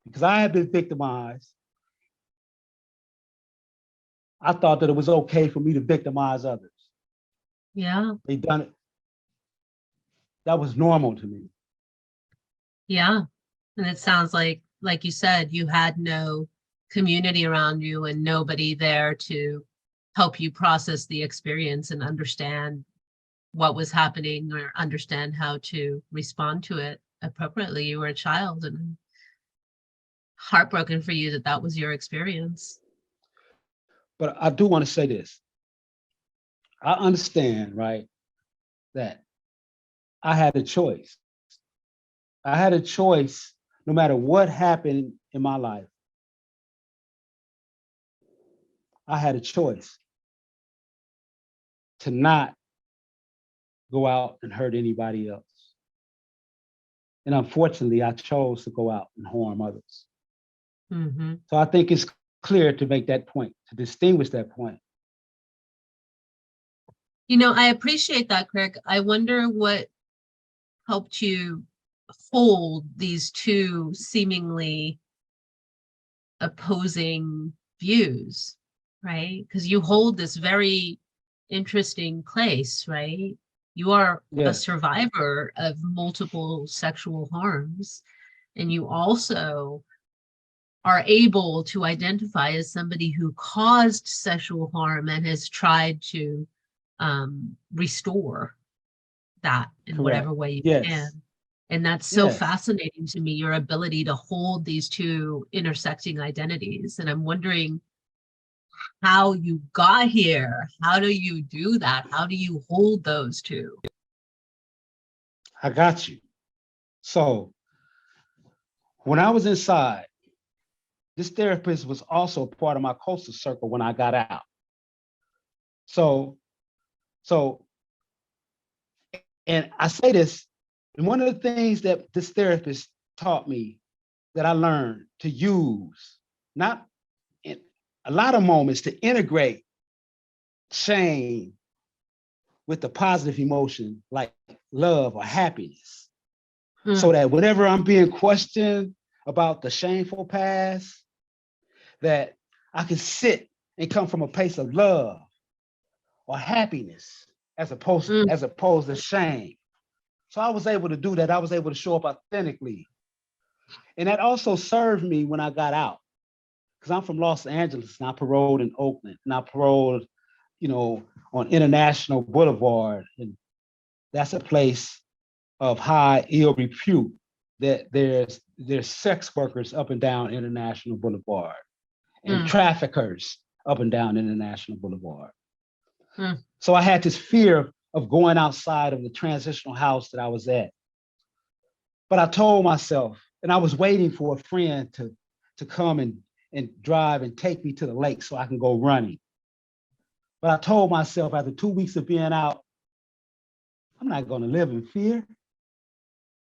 Speaker 8: Because I had been victimized. I thought that it was okay for me to victimize others.
Speaker 4: Yeah.
Speaker 8: They done it. That was normal to me.
Speaker 4: Yeah. And it sounds like you said, you had no community around you and nobody there to help you process the experience and understand what was happening or understand how to respond to it appropriately. You were a child, and heartbroken for you that that was your experience.
Speaker 8: But I do want to say this. I understand, right, that I had a choice. I had a choice no matter what happened in my life. I had a choice to not go out and hurt anybody else. And unfortunately, I chose to go out and harm others.
Speaker 4: Mm-hmm.
Speaker 8: So I think it's clear to make that point, to distinguish that point.
Speaker 4: You know, I appreciate that, Craig. I wonder what helped you hold these two seemingly opposing views, right? Because you hold this very interesting place, right? You are a
Speaker 8: Yes.
Speaker 4: survivor of multiple sexual harms, and you also are able to identify as somebody who caused sexual harm and has tried to restore that in
Speaker 8: Correct.
Speaker 4: whatever way you
Speaker 8: Yes.
Speaker 4: can. And that's so
Speaker 8: Yes.
Speaker 4: fascinating to me, your ability to hold these two intersecting identities. And I'm wondering how you got here. How do you do that? How do you hold those two?
Speaker 8: I got you. So when I was inside, this therapist was also part of my coastal circle when I got out. So, and I say this, and one of the things that this therapist taught me that I learned to use, not in a lot of moments, to integrate shame with the positive emotion like love or happiness. So that whenever I'm being questioned about the shameful past, that I can sit and come from a place of love or happiness as opposed to shame. So I was able to do that. I was able to show up authentically. And that also served me when I got out. Because I'm from Los Angeles and I paroled in Oakland and I paroled, on International Boulevard. And that's a place of high ill repute that there's sex workers up and down International Boulevard and traffickers up and down International Boulevard. So I had this fear of going outside of the transitional house that I was at. But I told myself, and I was waiting for a friend to come and drive and take me to the lake so I can go running. But I told myself after 2 weeks of being out, I'm not going to live in fear.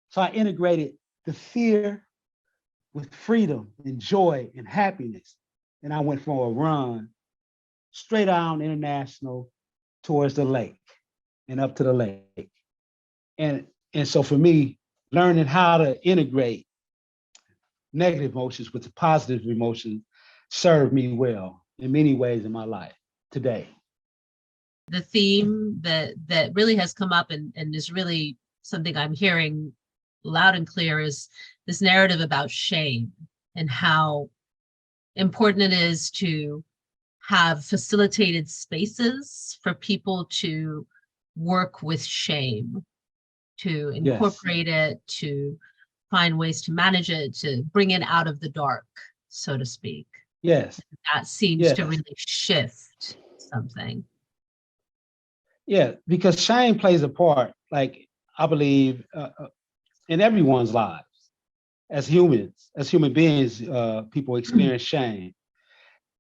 Speaker 8: So I integrated the fear with freedom and joy and happiness. And I went for a run straight down International towards the lake and up to the lake. And so for me, learning how to integrate negative emotions with the positive emotions served me well in many ways in my life today.
Speaker 4: The theme that really has come up and is really something I'm hearing loud and clear is this narrative about shame and how important it is to have facilitated spaces for people to work with shame, to incorporate it, to find ways to manage it, to bring it out of the dark, so to speak.
Speaker 8: Yes.
Speaker 4: That seems to really shift something.
Speaker 8: Yeah, because shame plays a part, like I believe, in everyone's lives. As human beings, people experience shame.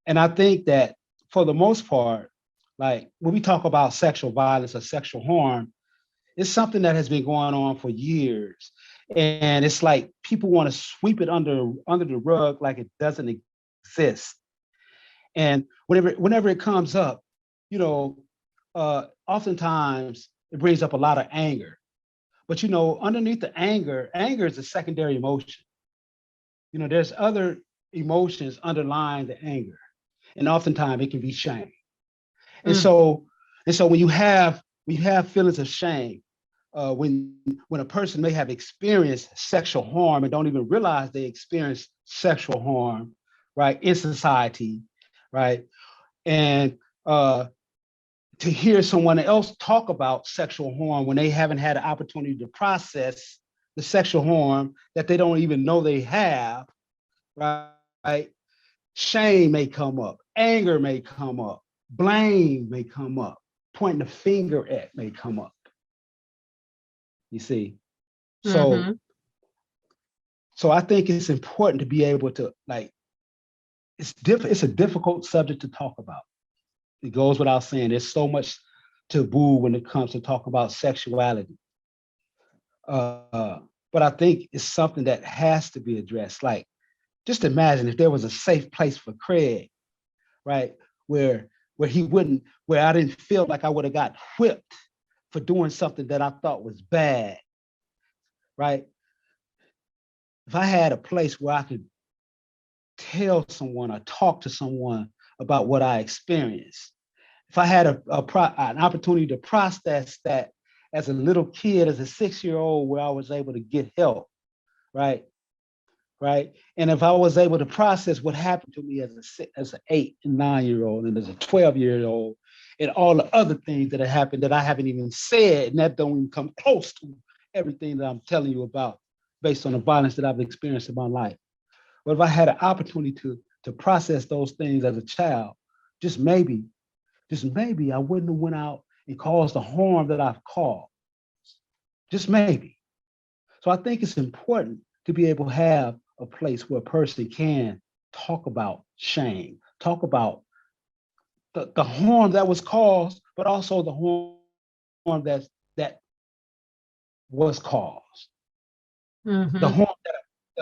Speaker 8: And I think that for the most part, like when we talk about sexual violence or sexual harm, it's something that has been going on for years. And it's like people want to sweep it under the rug like it doesn't exist. And whenever it comes up, oftentimes it brings up a lot of anger. But underneath the anger is a secondary emotion. There's other emotions underlying the anger, and oftentimes it can be shame. And so when you have feelings of shame, when a person may have experienced sexual harm and don't even realize they experienced sexual harm, right, in society, right, and to hear someone else talk about sexual harm when they haven't had an opportunity to process the sexual harm that they don't even know they have, right? Shame may come up, anger may come up, blame may come up, pointing the finger at may come up. You see? So, so I think it's important to be able to, like, it's a difficult subject to talk about. It goes without saying, there's so much taboo when it comes to talk about sexuality. But I think it's something that has to be addressed. Like, just imagine if there was a safe place for Craig, right? Where he wouldn't, where I didn't feel like I would have got whipped for doing something that I thought was bad, right? If I had a place where I could tell someone or talk to someone about what I experienced, if I had an opportunity to process that as a little kid, as a 6-year-old, where I was able to get help, right? Right. And if I was able to process what happened to me as an 8 and 9-year-old and as a 12-year-old and all the other things that have happened that I haven't even said, and that don't even come close to everything that I'm telling you about based on the violence that I've experienced in my life. But if I had an opportunity to process those things as a child, just maybe I wouldn't have went out and caused the harm that I've caused. Just maybe. So I think it's important to be able to have a place where a person can talk about shame, talk about the harm that was caused, but also the harm that was caused. The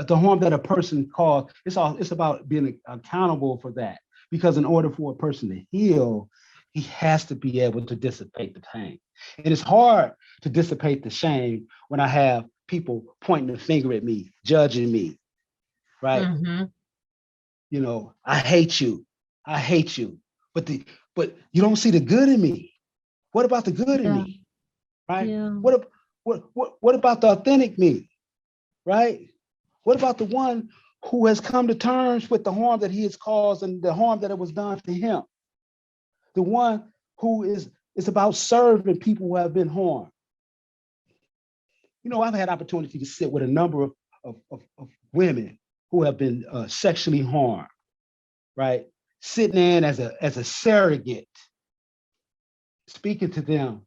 Speaker 8: harm that a person caused. It's about being accountable for that. Because in order for a person to heal, he has to be able to dissipate the pain. And it's hard to dissipate the shame when I have people pointing the finger at me, judging me, right? You know, I hate you. But you don't see the good in me. What about the good in me? Right?
Speaker 4: Yeah.
Speaker 8: What about the authentic me? Right? What about the one who has come to terms with the harm that he has caused and the harm that it was done to him? The one who is about serving people who have been harmed. You know, I've had opportunity to sit with a number of women who have been sexually harmed, right? Sitting in as a surrogate, speaking to them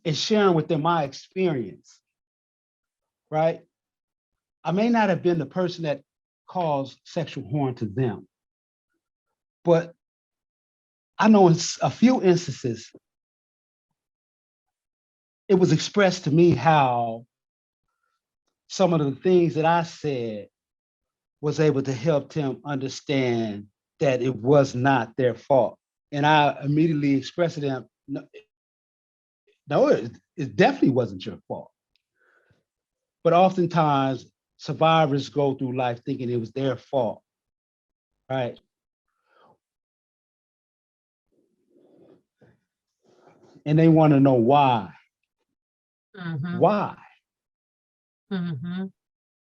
Speaker 8: and sharing with them my experience, right? I may not have been the person that caused sexual harm to them, but I know in a few instances, it was expressed to me how some of the things that I said was able to help them understand that it was not their fault. And I immediately expressed to them, no, it definitely wasn't your fault. But oftentimes, survivors go through life thinking it was their fault, right? And they want to know why. Why?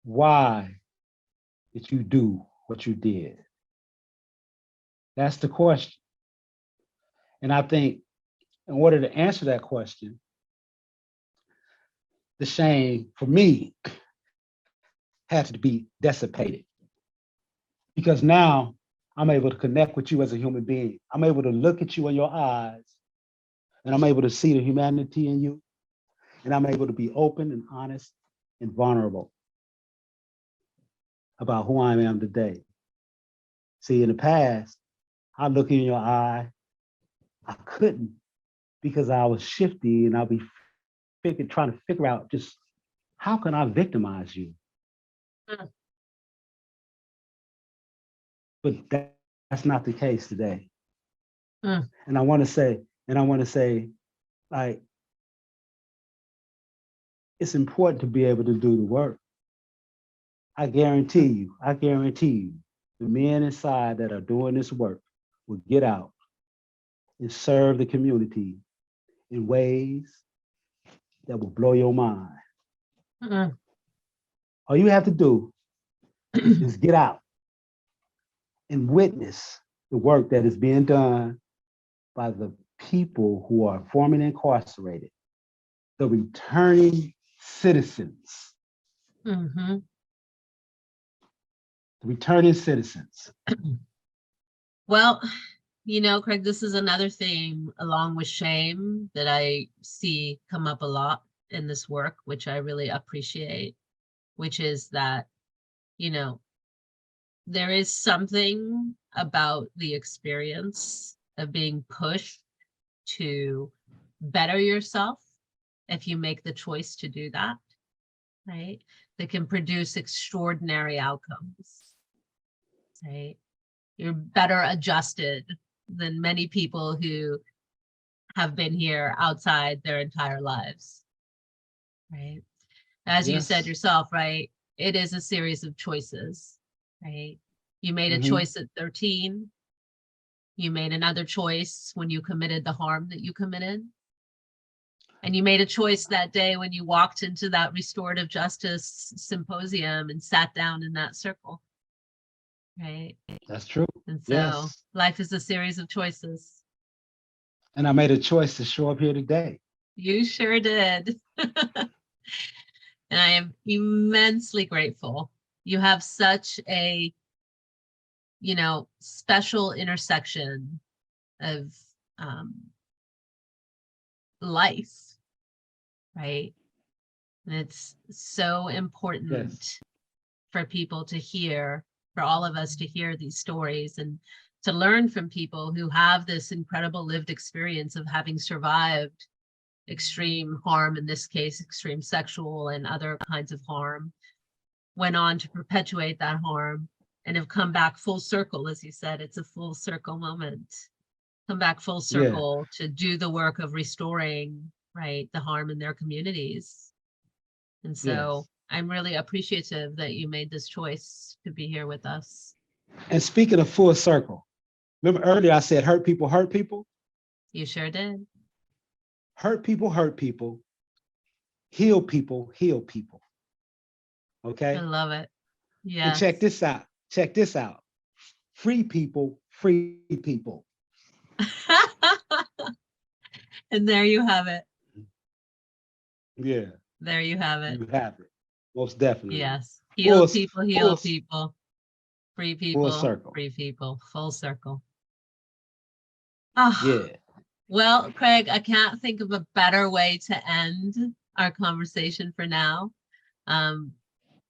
Speaker 8: Why did you do what you did? That's the question. And I think in order to answer that question, the shame for me had to be dissipated. Because now I'm able to connect with you as a human being. I'm able to look at you in your eyes, and I'm able to see the humanity in you, and I'm able to be open and honest and vulnerable about who I am today. See, in the past, I look in your eye, I couldn't because I was shifty and I'll be trying to figure out just how can I victimize you? But that's not the case today. And I want to say, like, it's important to be able to do the work. I guarantee you, the men inside that are doing this work will get out and serve the community in ways that will blow your mind. All you have to do is get out and witness the work that is being done by the people who are formerly incarcerated, the returning citizens. returning citizens.
Speaker 4: Well, you know, Craig, this is another theme along with shame that I see come up a lot in this work, which I really appreciate, which is that, you know, there is something about the experience of being pushed to better yourself if you make the choice to do that, right? That can produce extraordinary outcomes, right? You're better adjusted than many people who have been here outside their entire lives, right? As you said
Speaker 8: Yes.
Speaker 4: yourself, right? It is a series of choices, right? You made a
Speaker 8: Mhm.
Speaker 4: choice at 13. You made another choice when you committed the harm that you committed. And you made a choice that day when you walked into that restorative justice symposium and sat down in that circle, right?
Speaker 8: That's true.
Speaker 4: And so
Speaker 8: Yes.
Speaker 4: life is a series of choices.
Speaker 8: And I made a choice to show up here today.
Speaker 4: You sure did. And I am immensely grateful. You have such a, you know, special intersection of life, right? And it's so important
Speaker 8: Yes.
Speaker 4: for people to hear, for all of us to hear these stories and to learn from people who have this incredible lived experience of having survived extreme harm, in this case, extreme sexual and other kinds of harm, went on to perpetuate that harm and have come back full circle. As you said, it's a full circle moment. Come back full circle to do the work of restoring, right, the harm in their communities. And so I'm really appreciative that you made this choice to be here with us.
Speaker 8: And speaking of full circle, remember earlier I said hurt people hurt people?
Speaker 4: You sure did.
Speaker 8: Hurt people hurt people. Heal people heal people. Okay?
Speaker 4: I love it.
Speaker 8: And
Speaker 4: Yeah.
Speaker 8: check this out. Check this out. Free people free people.
Speaker 4: And there you have it.
Speaker 8: Yeah,
Speaker 4: There you have it.
Speaker 8: you have it. Most definitely.
Speaker 4: Yes. Heal
Speaker 8: Full-
Speaker 4: people, heal
Speaker 8: full-
Speaker 4: people. Free people,
Speaker 8: circle.
Speaker 4: free people, full circle. Oh,
Speaker 8: Yeah.
Speaker 4: well, Craig, I can't think of a better way to end our conversation for now.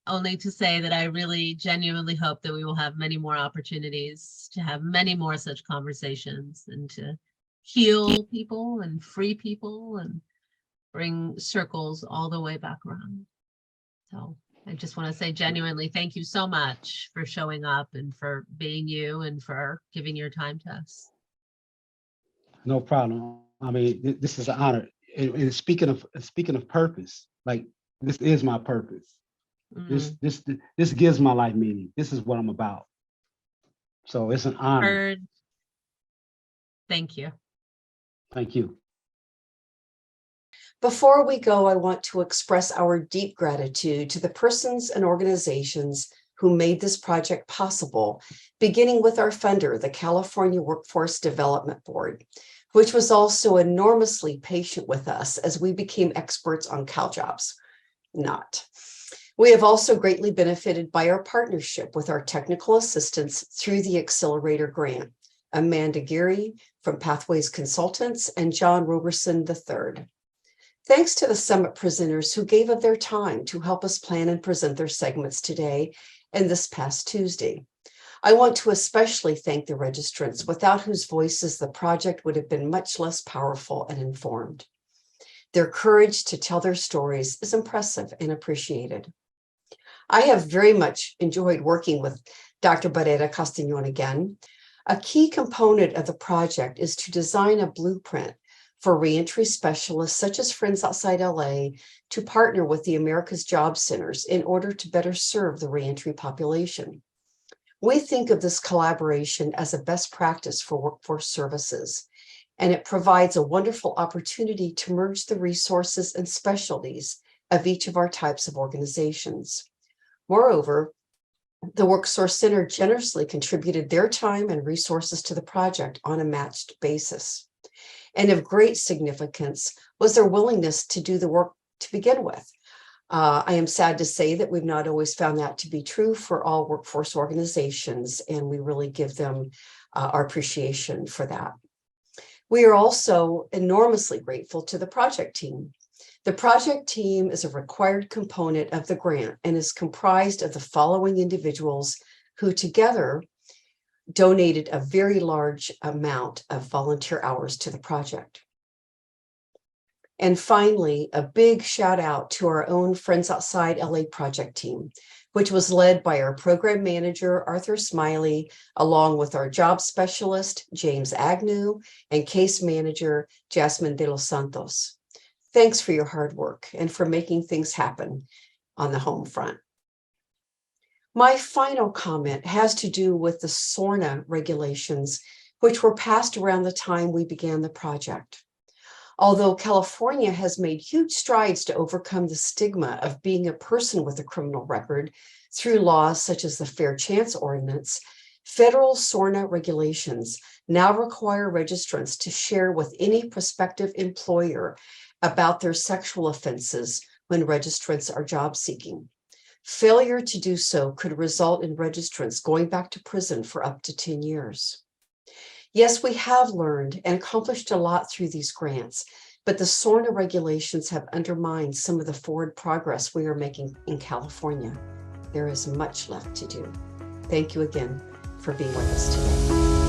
Speaker 4: Only to say that I really genuinely hope that we will have many more opportunities to have many more such conversations and to heal people and free people and bring circles all the way back around. So I just want to say genuinely, thank you so much for showing up and for being you and for giving your time to us.
Speaker 8: No problem. I mean, this is an honor. And speaking of purpose, like this is my purpose. This gives my life meaning. This is what I'm about. So it's an honor.
Speaker 4: Heard. Thank you.
Speaker 8: Thank you.
Speaker 1: Before we go, I want to express our deep gratitude to the persons and organizations who made this project possible, beginning with our funder, the California Workforce Development Board, which was also enormously patient with us as we became experts on CalJobs. Not. We have also greatly benefited by our partnership with our technical assistants through the Accelerator Grant, Amanda Geary from Pathways Consultants and John Roberson III. Thanks to the summit presenters who gave of their time to help us plan and present their segments today and this past Tuesday. I want to especially thank the registrants, without whose voices the project would have been much less powerful and informed. Their courage to tell their stories is impressive and appreciated. I have very much enjoyed working with Dr. Barrera-Castanon again. A key component of the project is to design a blueprint for reentry specialists such as Friends Outside LA to partner with the America's Job Centers in order to better serve the reentry population. We think of this collaboration as a best practice for workforce services, and it provides a wonderful opportunity to merge the resources and specialties of each of our types of organizations. Moreover, the WorkSource Center generously contributed their time and resources to the project on a matched basis. And of great significance was their willingness to do the work to begin with. I am sad to say that we've not always found that to be true for all workforce organizations, and we really give them our appreciation for that. We are also enormously grateful to the project team. The project team is a required component of the grant and is comprised of the following individuals who together donated a very large amount of volunteer hours to the project. And finally, a big shout out to our own Friends Outside LA project team, which was led by our program manager, Arthur Smiley, along with our job specialist, James Agnew, and case manager, Jasmine de los Santos. Thanks for your hard work and for making things happen on the home front. My final comment has to do with the SORNA regulations, which were passed around the time we began the project. Although California has made huge strides to overcome the stigma of being a person with a criminal record through laws such as the Fair Chance Ordinance, federal SORNA regulations now require registrants to share with any prospective employer about their sexual offenses when registrants are job seeking. Failure to do so could result in registrants going back to prison for up to 10 years. Yes, we have learned and accomplished a lot through these grants, but the SORNA regulations have undermined some of the forward progress we are making in California. There is much left to do. Thank you again for being with us today.